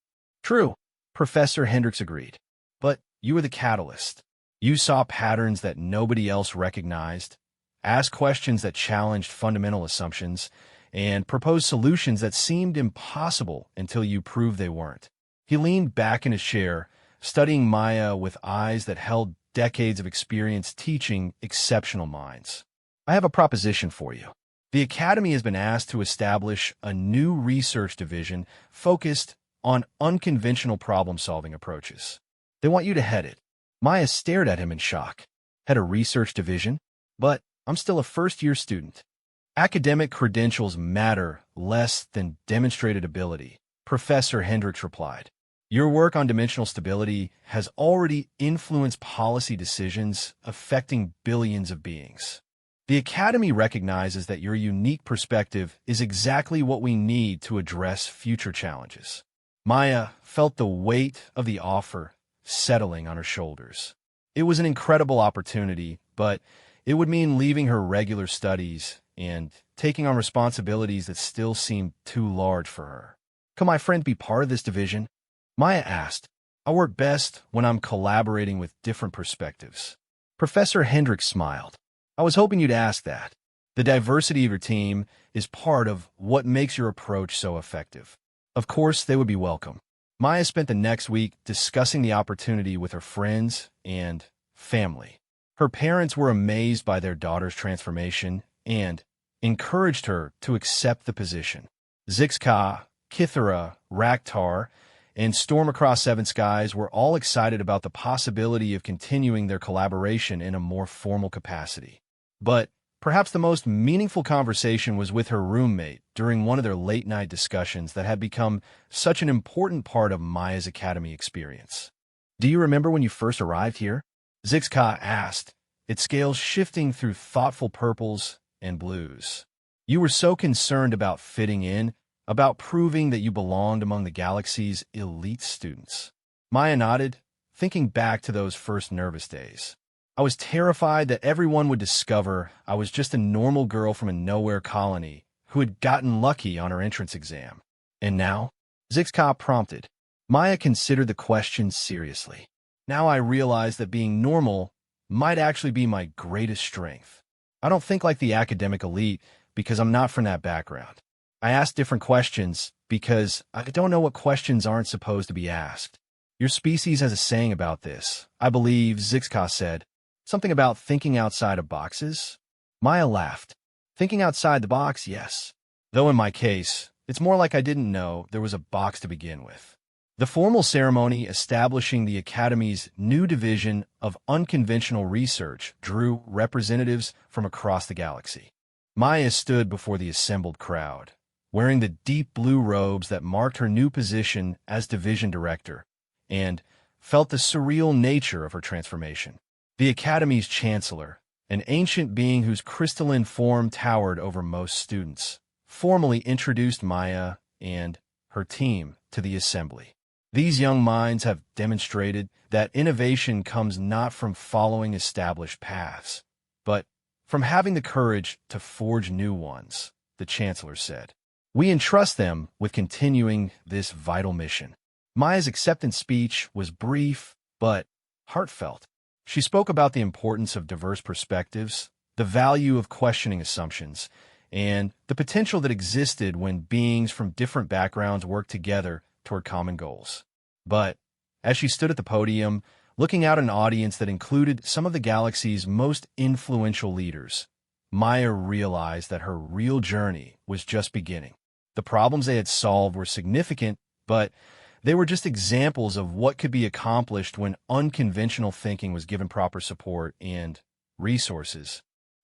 "True," Professor Hendricks agreed. "But you were the catalyst. You saw patterns that nobody else recognized, asked questions that challenged fundamental assumptions, and proposed solutions that seemed impossible until you proved they weren't." He leaned back in his chair, studying Maya with eyes that held decades of experience teaching exceptional minds. "I have a proposition for you. The Academy has been asked to establish a new research division focused on unconventional problem-solving approaches. They want you to head it." Maya stared at him in shock. "Head a research division? But I'm still a first-year student." "Academic credentials matter less than demonstrated ability," Professor Hendricks replied. "Your work on dimensional stability has already influenced policy decisions affecting billions of beings. The Academy recognizes that your unique perspective is exactly what we need to address future challenges." Maya felt the weight of the offer settling on her shoulders. It was an incredible opportunity, but it would mean leaving her regular studies and taking on responsibilities that still seemed too large for her. "Can my friend be part of this division?" Maya asked. "I work best when I'm collaborating with different perspectives." Professor Hendricks smiled. "I was hoping you'd ask that. The diversity of your team is part of what makes your approach so effective." Of course, they would be welcome. Maya spent the next week discussing the opportunity with her friends and family. Her parents were amazed by their daughter's transformation and encouraged her to accept the position. Zixka, Kithara, Raktar, and Storm Across Seven Skies were all excited about the possibility of continuing their collaboration in a more formal capacity. But perhaps the most meaningful conversation was with her roommate during one of their late-night discussions that had become such an important part of Maya's academy experience. "Do you remember when you first arrived here?" Zixka asked, its scales shifting through thoughtful purples and blues. "You were so concerned about fitting in, about proving that you belonged among the galaxy's elite students." Maya nodded, thinking back to those first nervous days. "I was terrified that everyone would discover I was just a normal girl from a nowhere colony who had gotten lucky on her entrance exam." "And now?" Zixka prompted. Maya considered the question seriously. "Now I realize that being normal might actually be my greatest strength. I don't think like the academic elite because I'm not from that background. I ask different questions because I don't know what questions aren't supposed to be asked. Your species has a saying about this, I believe," Zixka said. "Something about thinking outside of boxes?" Maya laughed. "Thinking outside the box, yes. Though in my case, it's more like I didn't know there was a box to begin with." The formal ceremony establishing the Academy's new division of unconventional research drew representatives from across the galaxy. Maya stood before the assembled crowd, wearing the deep blue robes that marked her new position as division director, and felt the surreal nature of her transformation. The Academy's chancellor, an ancient being whose crystalline form towered over most students, formally introduced Maya and her team to the assembly. "These young minds have demonstrated that innovation comes not from following established paths, but from having the courage to forge new ones," the chancellor said. "We entrust them with continuing this vital mission." Maya's acceptance speech was brief, but heartfelt. She spoke about the importance of diverse perspectives, the value of questioning assumptions, and the potential that existed when beings from different backgrounds worked together toward common goals. But as she stood at the podium, looking out at an audience that included some of the galaxy's most influential leaders, Maya realized that her real journey was just beginning. The problems they had solved were significant, but they were just examples of what could be accomplished when unconventional thinking was given proper support and resources.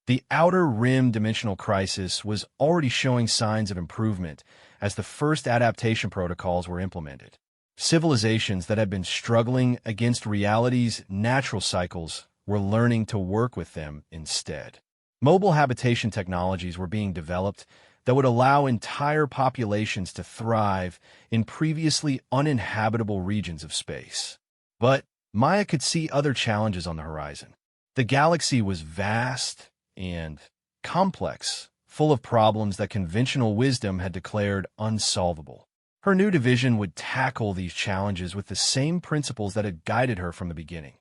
The Outer Rim dimensional crisis was already showing signs of improvement as the first adaptation protocols were implemented. Civilizations that had been struggling against reality's natural cycles were learning to work with them instead. Mobile habitation technologies were being developed that would allow entire populations to thrive in previously uninhabitable regions of space. But Maya could see other challenges on the horizon. The galaxy was vast and complex, full of problems that conventional wisdom had declared unsolvable. Her new division would tackle these challenges with the same principles that had guided her from the beginning: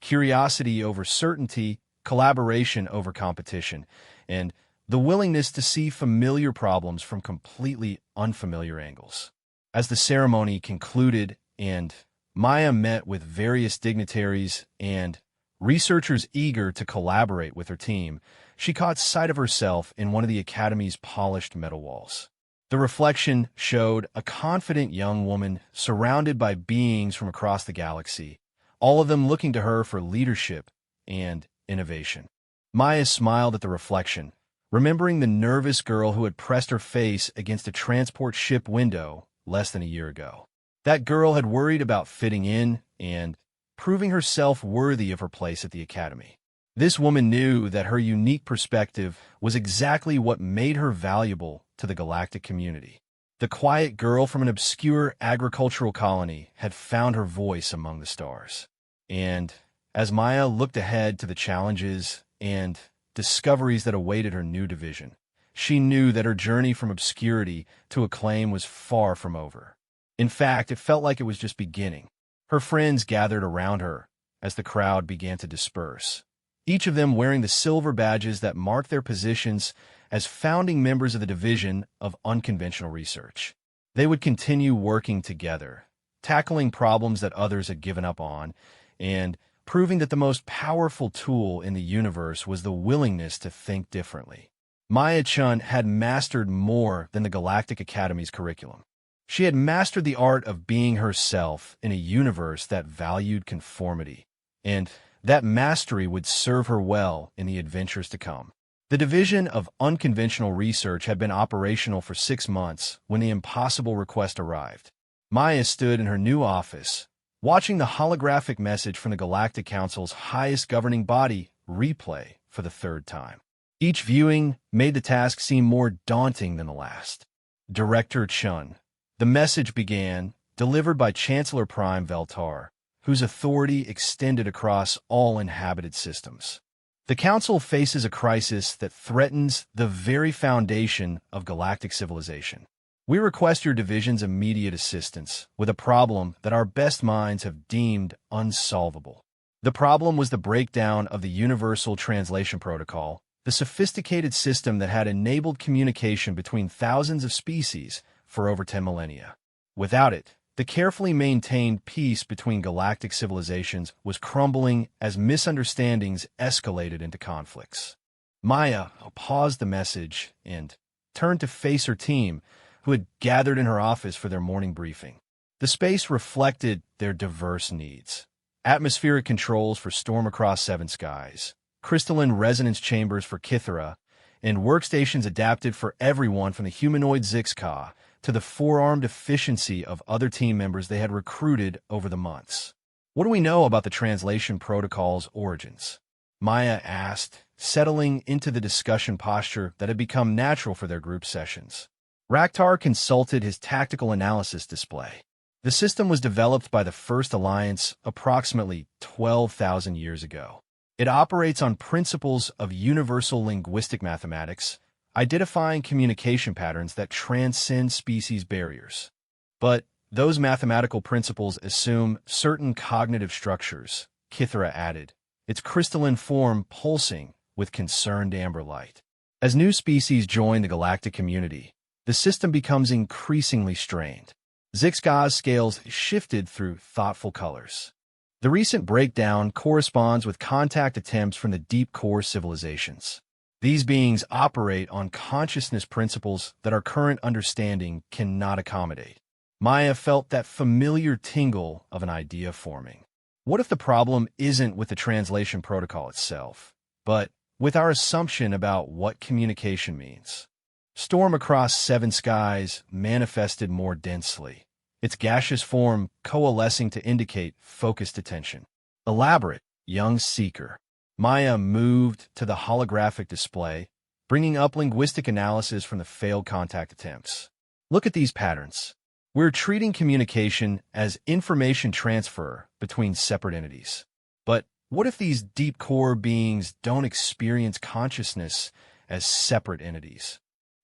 curiosity over certainty, collaboration over competition, and the willingness to see familiar problems from completely unfamiliar angles. As the ceremony concluded and Maya met with various dignitaries and researchers eager to collaborate with her team, she caught sight of herself in one of the Academy's polished metal walls. The reflection showed a confident young woman surrounded by beings from across the galaxy, all of them looking to her for leadership and innovation. Maya smiled at the reflection, remembering the nervous girl who had pressed her face against a transport ship window less than a year ago. That girl had worried about fitting in and proving herself worthy of her place at the Academy. This woman knew that her unique perspective was exactly what made her valuable to the galactic community. The quiet girl from an obscure agricultural colony had found her voice among the stars. And as Maya looked ahead to the challenges and discoveries that awaited her new division, she knew that her journey from obscurity to acclaim was far from over. In fact, it felt like it was just beginning. Her friends gathered around her as the crowd began to disperse, each of them wearing the silver badges that marked their positions as founding members of the Division of Unconventional Research. They would continue working together, tackling problems that others had given up on, and proving that the most powerful tool in the universe was the willingness to think differently. Maya Chun had mastered more than the Galactic Academy's curriculum. She had mastered the art of being herself in a universe that valued conformity, and that mastery would serve her well in the adventures to come. The Division of Unconventional Research had been operational for 6 months when the impossible request arrived. Maya stood in her new office, watching the holographic message from the Galactic Council's highest governing body replay for the 3rd time. Each viewing made the task seem more daunting than the last. Director Chun. The message began, delivered by Chancellor Prime Veltar, whose authority extended across all inhabited systems. The Council faces a crisis that threatens the very foundation of galactic civilization. We request your division's immediate assistance with a problem that our best minds have deemed unsolvable. The problem was the breakdown of the Universal Translation Protocol, the sophisticated system that had enabled communication between thousands of species for over 10 millennia. Without it, the carefully maintained peace between galactic civilizations was crumbling as misunderstandings escalated into conflicts. Maya paused the message and turned to face her team, who had gathered in her office for their morning briefing. The space reflected their diverse needs: atmospheric controls for Storm Across Seven Skies, crystalline resonance chambers for Kithara, and workstations adapted for everyone from the humanoid Zixka to the four-armed efficiency of other team members they had recruited over the months. What do we know about the translation protocol's origins? Maya asked, settling into the discussion posture that had become natural for their group sessions. Raktar consulted his tactical analysis display. The system was developed by the First Alliance approximately 12,000 years ago. It operates on principles of universal linguistic mathematics, identifying communication patterns that transcend species barriers. But Those mathematical principles assume certain cognitive structures, Kithra added, its crystalline form pulsing with concerned amber light. As new species join the galactic community, the system becomes increasingly strained. Zixga's scales shifted through thoughtful colors. The recent breakdown corresponds with contact attempts from the deep core civilizations. These beings operate on consciousness principles that our current understanding cannot accommodate. Maya felt that familiar tingle of an idea forming. What if the problem isn't with the translation protocol itself, but with our assumption about what communication means? Storm across seven skies manifested more densely, its gaseous form coalescing to indicate focused attention. Elaborate, young seeker. Maya moved to the holographic display, bringing up linguistic analysis from the failed contact attempts. Look at these patterns. We're treating communication as information transfer between separate entities. But what if these deep core beings don't experience consciousness as separate entities?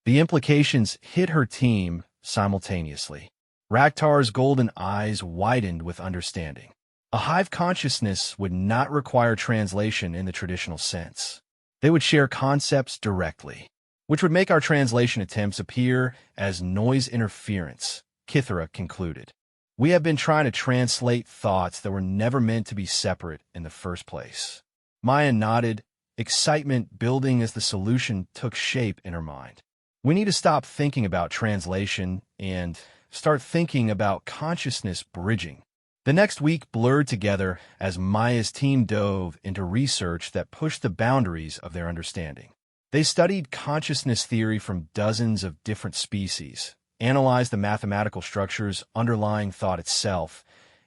The implications hit her team simultaneously. Raktar's golden eyes widened with understanding. A hive consciousness would not require translation in the traditional sense. They would share concepts directly, which would make our translation attempts appear as noise interference, Kithra concluded. We have been trying to translate thoughts that were never meant to be separate in the first place. Maya nodded, excitement building as the solution took shape in her mind. We need to stop thinking about translation and start thinking about consciousness bridging. The next week blurred together as Maya's team dove into research that pushed the boundaries of their understanding. They studied consciousness theory from dozens of different species, analyzed the mathematical structures underlying thought itself,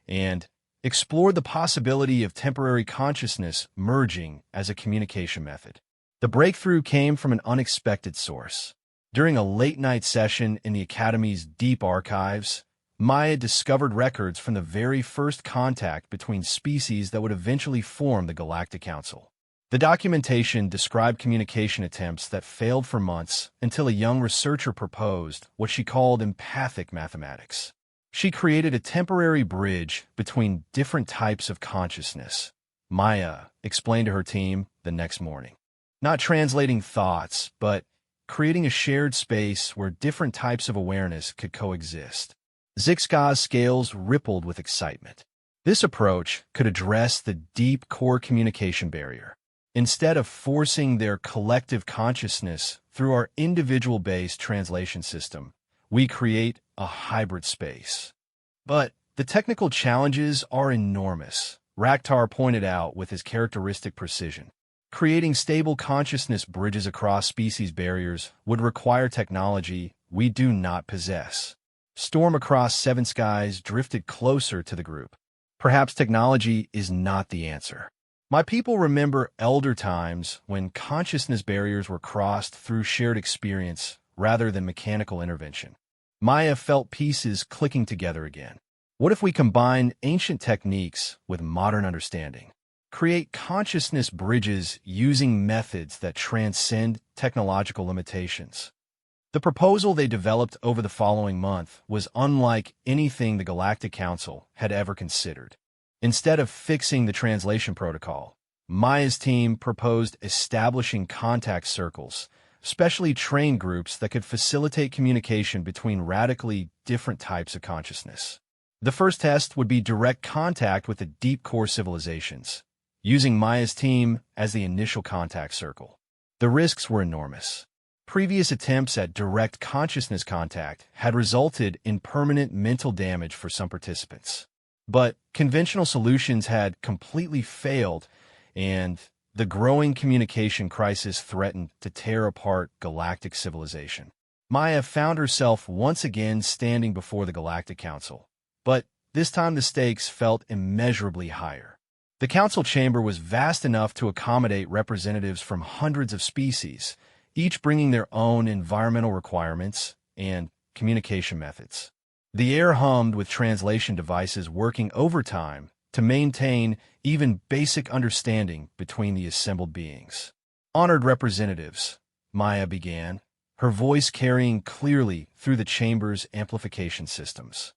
and explored the possibility of temporary consciousness merging as a communication method. The breakthrough came from an unexpected source. During a late-night session in the Academy's deep archives, Maya discovered records from the very first contact between species that would eventually form the Galactic Council. The documentation described communication attempts that failed for months until a young researcher proposed what she called empathic mathematics. She created a temporary bridge between different types of consciousness, Maya explained to her team the next morning. Not translating thoughts, but creating a shared space where different types of awareness could coexist. Zixga's scales rippled with excitement. This approach could address the deep core communication barrier. Instead of forcing their collective consciousness through our individual-based translation system, we create a hybrid space. But the technical challenges are enormous, Raktar pointed out with his characteristic precision. Creating stable consciousness bridges across species barriers would require technology we do not possess. Storm across seven skies drifted closer to the group. Perhaps technology is not the answer. My people remember elder times when consciousness barriers were crossed through shared experience rather than mechanical intervention. Maya felt pieces clicking together again. What if we combine ancient techniques with modern understanding? Create consciousness bridges using methods that transcend technological limitations. The proposal they developed over the following month was unlike anything the Galactic Council had ever considered. Instead of fixing the translation protocol, Maya's team proposed establishing contact circles, specially trained groups that could facilitate communication between radically different types of consciousness. The first test would be direct contact with the deep core civilizations, using Maya's team as the initial contact circle. The risks were enormous. Previous attempts at direct consciousness contact had resulted in permanent mental damage for some participants. But conventional solutions had completely failed, and the growing communication crisis threatened to tear apart galactic civilization. Maya found herself once again standing before the Galactic Council, but this time the stakes felt immeasurably higher. The council chamber was vast enough to accommodate representatives from hundreds of species, each bringing their own environmental requirements and communication methods. The air hummed with translation devices working overtime to maintain even basic understanding between the assembled beings. Honored representatives, Maya began, her voice carrying clearly through the chamber's amplification systems.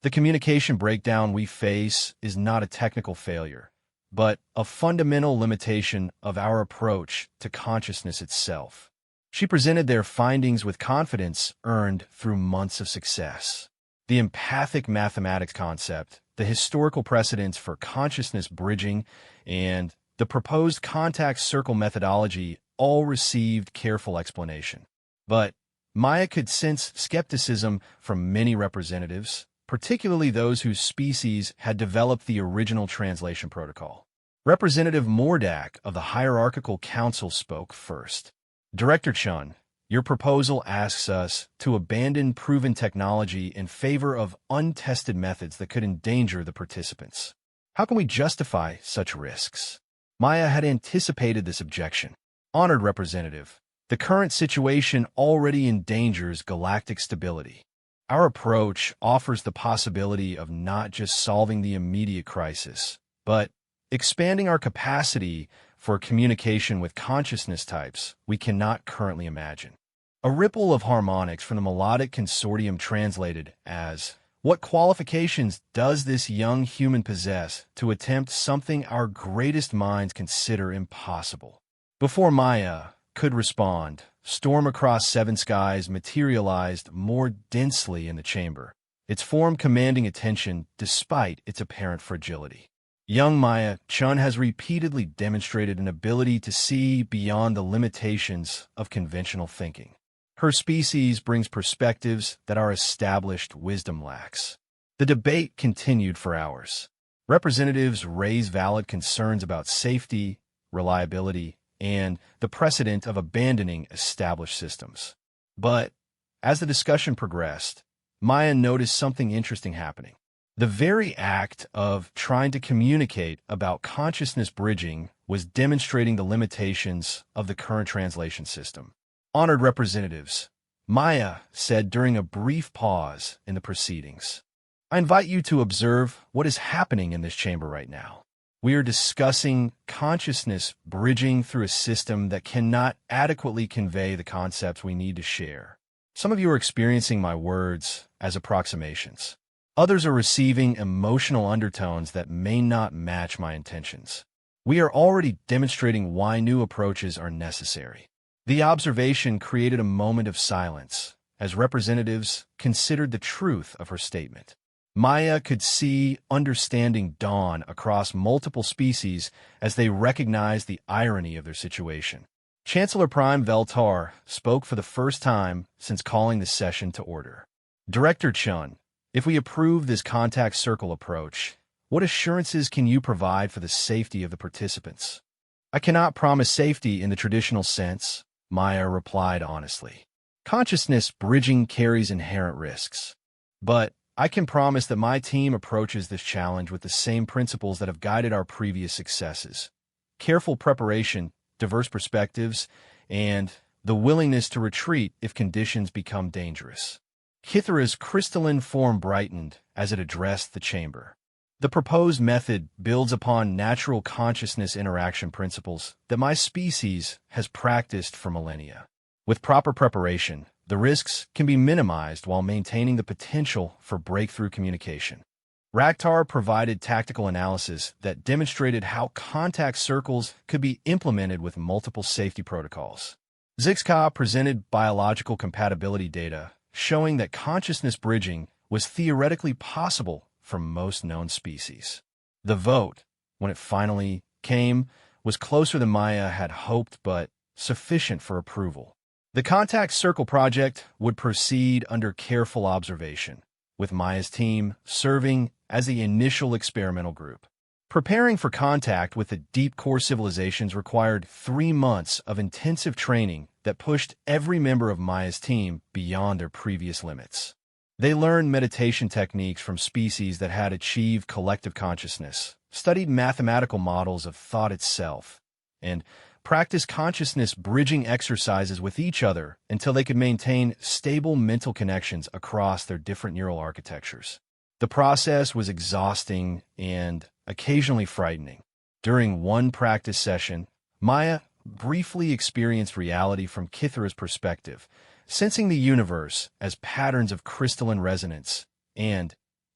The communication breakdown we face is not a technical failure, but a fundamental limitation of our approach to consciousness itself. She presented their findings with confidence earned through months of success. The empathic mathematics concept, the historical precedents for consciousness bridging, and the proposed contact circle methodology all received careful explanation. But Maya could sense skepticism from many representatives, particularly those whose species had developed the original translation protocol. Representative Mordak of the Hierarchical Council spoke first. Director Chun, your proposal asks us to abandon proven technology in favor of untested methods that could endanger the participants. How can we justify such risks? Maya had anticipated this objection. Honored Representative, the current situation already endangers galactic stability. Our approach offers the possibility of not just solving the immediate crisis, but expanding our capacity for communication with consciousness types we cannot currently imagine. A ripple of harmonics from the melodic consortium translated as, "What qualifications does this young human possess to attempt something our greatest minds consider impossible?" Before Maya could respond, Storm Across Seven Skies materialized more densely in the chamber, its form commanding attention despite its apparent fragility. Young Maya Chun has repeatedly demonstrated an ability to see beyond the limitations of conventional thinking. Her species brings perspectives that our established wisdom lacks. The debate continued for hours. Representatives raised valid concerns about safety, reliability, and the precedent of abandoning established systems. But as the discussion progressed, Maya noticed something interesting happening. The very act of trying to communicate about consciousness bridging was demonstrating the limitations of the current translation system. Honored representatives, Maya said during a brief pause in the proceedings, I invite you to observe what is happening in this chamber right now. We are discussing consciousness bridging through a system that cannot adequately convey the concepts we need to share. Some of you are experiencing my words as approximations. Others are receiving emotional undertones that may not match my intentions. We are already demonstrating why new approaches are necessary. The observation created a moment of silence as representatives considered the truth of her statement. Maya could see understanding dawn across multiple species as they recognized the irony of their situation. Chancellor Prime Veltar spoke for the first time since calling the session to order. Director Chun, if we approve this contact circle approach, what assurances can you provide for the safety of the participants? I cannot promise safety in the traditional sense, Maya replied honestly. Consciousness bridging carries inherent risks. But I can promise that my team approaches this challenge with the same principles that have guided our previous successes. Careful preparation, diverse perspectives, and the willingness to retreat if conditions become dangerous. Kithra's crystalline form brightened as it addressed the chamber. The proposed method builds upon natural consciousness interaction principles that my species has practiced for millennia. With proper preparation, the risks can be minimized while maintaining the potential for breakthrough communication. Raktar provided tactical analysis that demonstrated how contact circles could be implemented with multiple safety protocols. Zixka presented biological compatibility data showing that consciousness bridging was theoretically possible for most known species. The vote, when it finally came, was closer than Maya had hoped but sufficient for approval. The Contact Circle project would proceed under careful observation, with Maya's team serving as the initial experimental group. Preparing for contact with the deep core civilizations required 3 months of intensive training that pushed every member of Maya's team beyond their previous limits. They learned meditation techniques from species that had achieved collective consciousness, studied mathematical models of thought itself, and practiced consciousness bridging exercises with each other until they could maintain stable mental connections across their different neural architectures. The process was exhausting and occasionally frightening. During one practice session, Maya briefly experienced reality from Kithra's perspective, sensing the universe as patterns of crystalline resonance and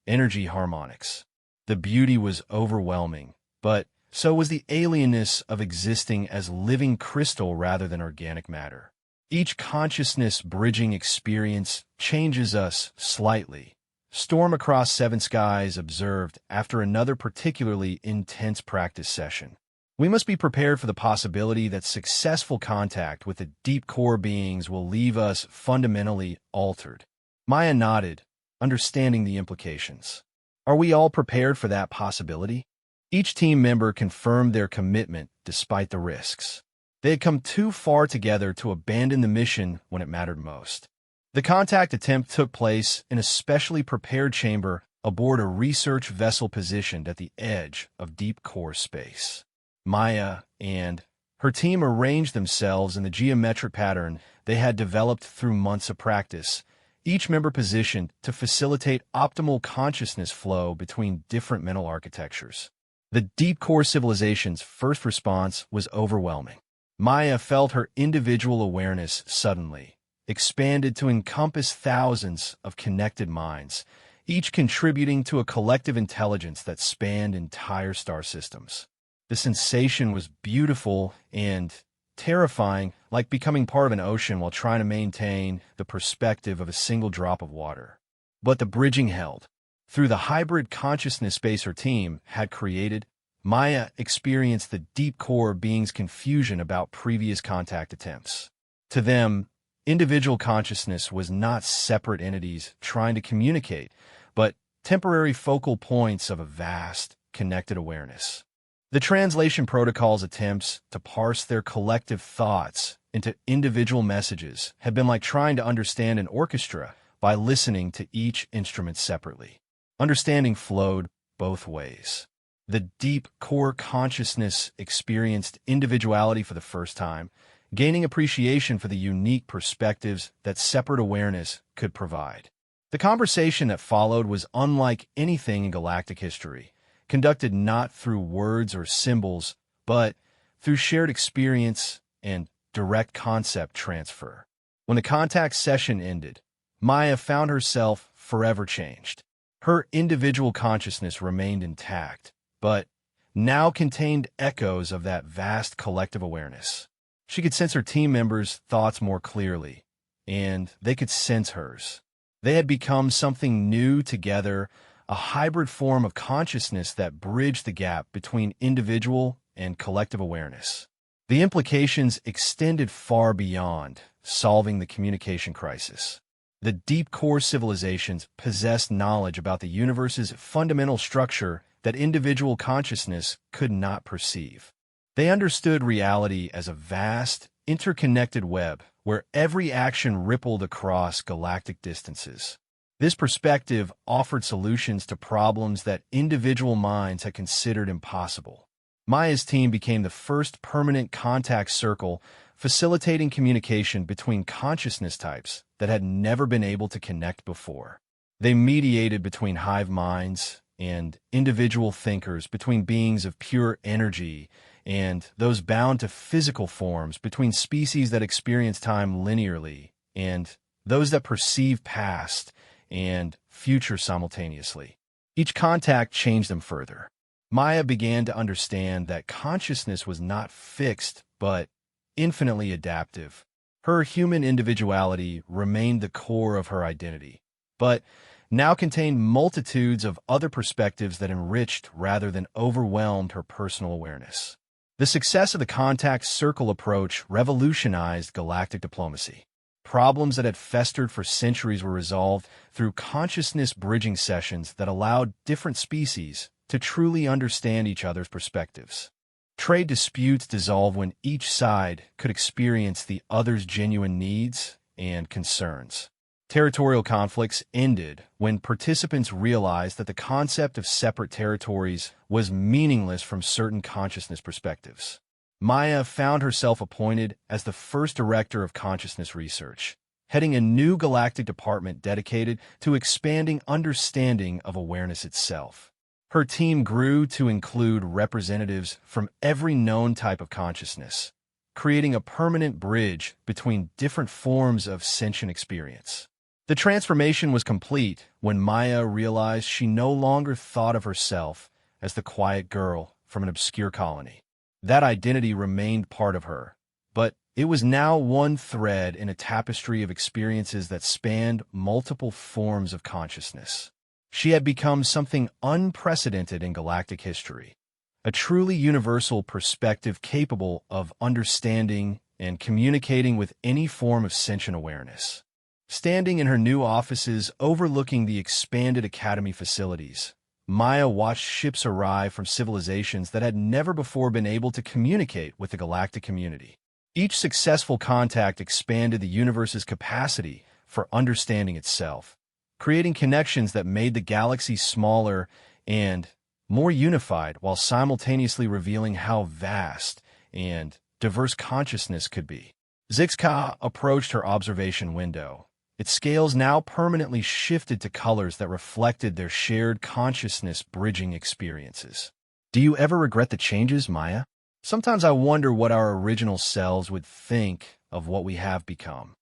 energy harmonics. The beauty was overwhelming, but so was the alienness of existing as living crystal rather than organic matter. Each consciousness-bridging experience changes us slightly. Storm across seven skies observed after another particularly intense practice session. We must be prepared for the possibility that successful contact with the deep core beings will leave us fundamentally altered. Maya nodded, understanding the implications. Are we all prepared for that possibility? Each team member confirmed their commitment despite the risks. They had come too far together to abandon the mission when it mattered most. The contact attempt took place in a specially prepared chamber aboard a research vessel positioned at the edge of deep core space. Maya and her team arranged themselves in the geometric pattern they had developed through months of practice, each member positioned to facilitate optimal consciousness flow between different mental architectures. The deep core civilization's first response was overwhelming. Maya felt her individual awareness suddenly expanded to encompass thousands of connected minds, each contributing to a collective intelligence that spanned entire star systems. The sensation was beautiful and terrifying, like becoming part of an ocean while trying to maintain the perspective of a single drop of water. But the bridging held. Through the hybrid consciousness space her team had created, Maya experienced the deep core being's confusion about previous contact attempts. To them, individual consciousness was not separate entities trying to communicate, but temporary focal points of a vast, connected awareness. The translation protocol's attempts to parse their collective thoughts into individual messages had been like trying to understand an orchestra by listening to each instrument separately. Understanding flowed both ways. The deep core consciousness experienced individuality for the first time, gaining appreciation for the unique perspectives that separate awareness could provide. The conversation that followed was unlike anything in galactic history, conducted not through words or symbols, but through shared experience and direct concept transfer. When the contact session ended, Maya found herself forever changed. Her individual consciousness remained intact, but now contained echoes of that vast collective awareness. She could sense her team members' thoughts more clearly, and they could sense hers. They had become something new together, a hybrid form of consciousness that bridged the gap between individual and collective awareness. The implications extended far beyond solving the communication crisis. The deep core civilizations possessed knowledge about the universe's fundamental structure that individual consciousness could not perceive. They understood reality as a vast, interconnected web where every action rippled across galactic distances. This perspective offered solutions to problems that individual minds had considered impossible. Maya's team became the first permanent contact circle, facilitating communication between consciousness types that had never been able to connect before. They mediated between hive minds and individual thinkers, between beings of pure energy and those bound to physical forms, between species that experience time linearly and those that perceive past and future simultaneously. Each contact changed them further. Maya began to understand that consciousness was not fixed, but infinitely adaptive. Her human individuality remained the core of her identity, but now contained multitudes of other perspectives that enriched rather than overwhelmed her personal awareness. The success of the contact circle approach revolutionized galactic diplomacy. Problems that had festered for centuries were resolved through consciousness-bridging sessions that allowed different species to truly understand each other's perspectives. Trade disputes dissolved when each side could experience the other's genuine needs and concerns. Territorial conflicts ended when participants realized that the concept of separate territories was meaningless from certain consciousness perspectives. Maya found herself appointed as the first director of consciousness research, heading a new galactic department dedicated to expanding understanding of awareness itself. Her team grew to include representatives from every known type of consciousness, creating a permanent bridge between different forms of sentient experience. The transformation was complete when Maya realized she no longer thought of herself as the quiet girl from an obscure colony. That identity remained part of her, but it was now one thread in a tapestry of experiences that spanned multiple forms of consciousness. She had become something unprecedented in galactic history, a truly universal perspective capable of understanding and communicating with any form of sentient awareness. Standing in her new offices overlooking the expanded Academy facilities, Maya watched ships arrive from civilizations that had never before been able to communicate with the galactic community. Each successful contact expanded the universe's capacity for understanding itself, creating connections that made the galaxy smaller and more unified while simultaneously revealing how vast and diverse consciousness could be. Zixka approached her observation window. Its scales now permanently shifted to colors that reflected their shared consciousness-bridging experiences. Do you ever regret the changes, Maya? Sometimes I wonder what our original selves would think of what we have become.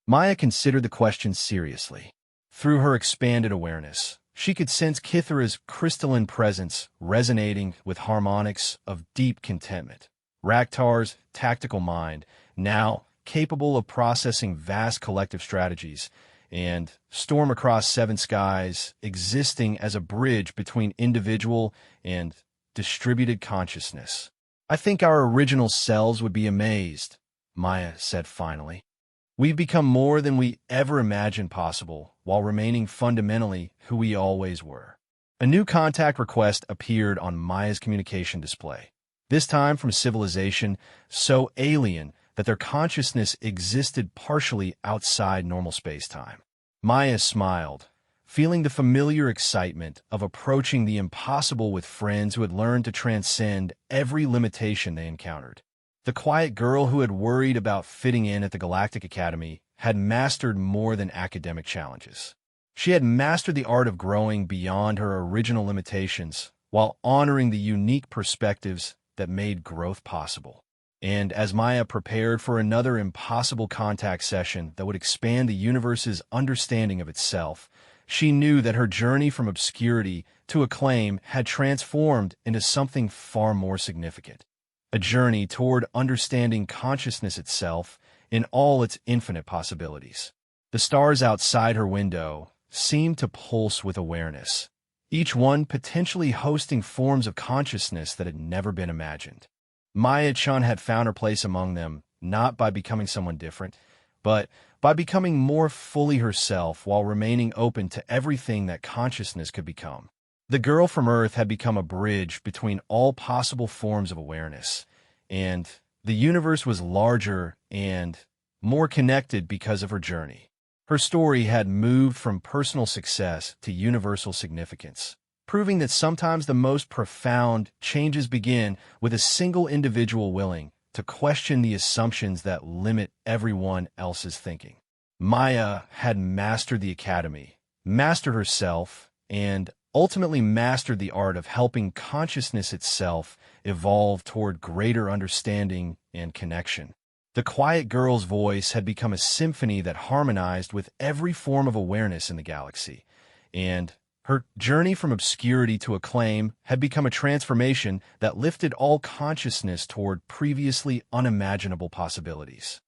Maya considered the question seriously. Through her expanded awareness, she could sense Kithra's crystalline presence resonating with harmonics of deep contentment. Raktar's tactical mind, now capable of processing vast collective strategies, and Storm across seven skies, existing as a bridge between individual and distributed consciousness. I think our original selves would be amazed, Maya said finally. We've become more than we ever imagined possible, while remaining fundamentally who we always were. A new contact request appeared on Maya's communication display, this time from a civilization so alien that their consciousness existed partially outside normal space-time. Maya smiled, feeling the familiar excitement of approaching the impossible with friends who had learned to transcend every limitation they encountered. The quiet girl who had worried about fitting in at the Galactic Academy had mastered more than academic challenges. She had mastered the art of growing beyond her original limitations while honoring the unique perspectives that made growth possible. And as Maya prepared for another impossible contact session that would expand the universe's understanding of itself, she knew that her journey from obscurity to acclaim had transformed into something far more significant. A journey toward understanding consciousness itself in all its infinite possibilities. The stars outside her window seemed to pulse with awareness, each one potentially hosting forms of consciousness that had never been imagined. Maya-chan had found her place among them, not by becoming someone different, but by becoming more fully herself while remaining open to everything that consciousness could become. The girl from Earth had become a bridge between all possible forms of awareness, and the universe was larger and more connected because of her journey. Her story had moved from personal success to universal significance, proving that sometimes the most profound changes begin with a single individual willing to question the assumptions that limit everyone else's thinking. Maya had mastered the Academy, mastered herself, and ultimately mastered the art of helping consciousness itself evolve toward greater understanding and connection. The quiet girl's voice had become a symphony that harmonized with every form of awareness in the galaxy, and her journey from obscurity to acclaim had become a transformation that lifted all consciousness toward previously unimaginable possibilities.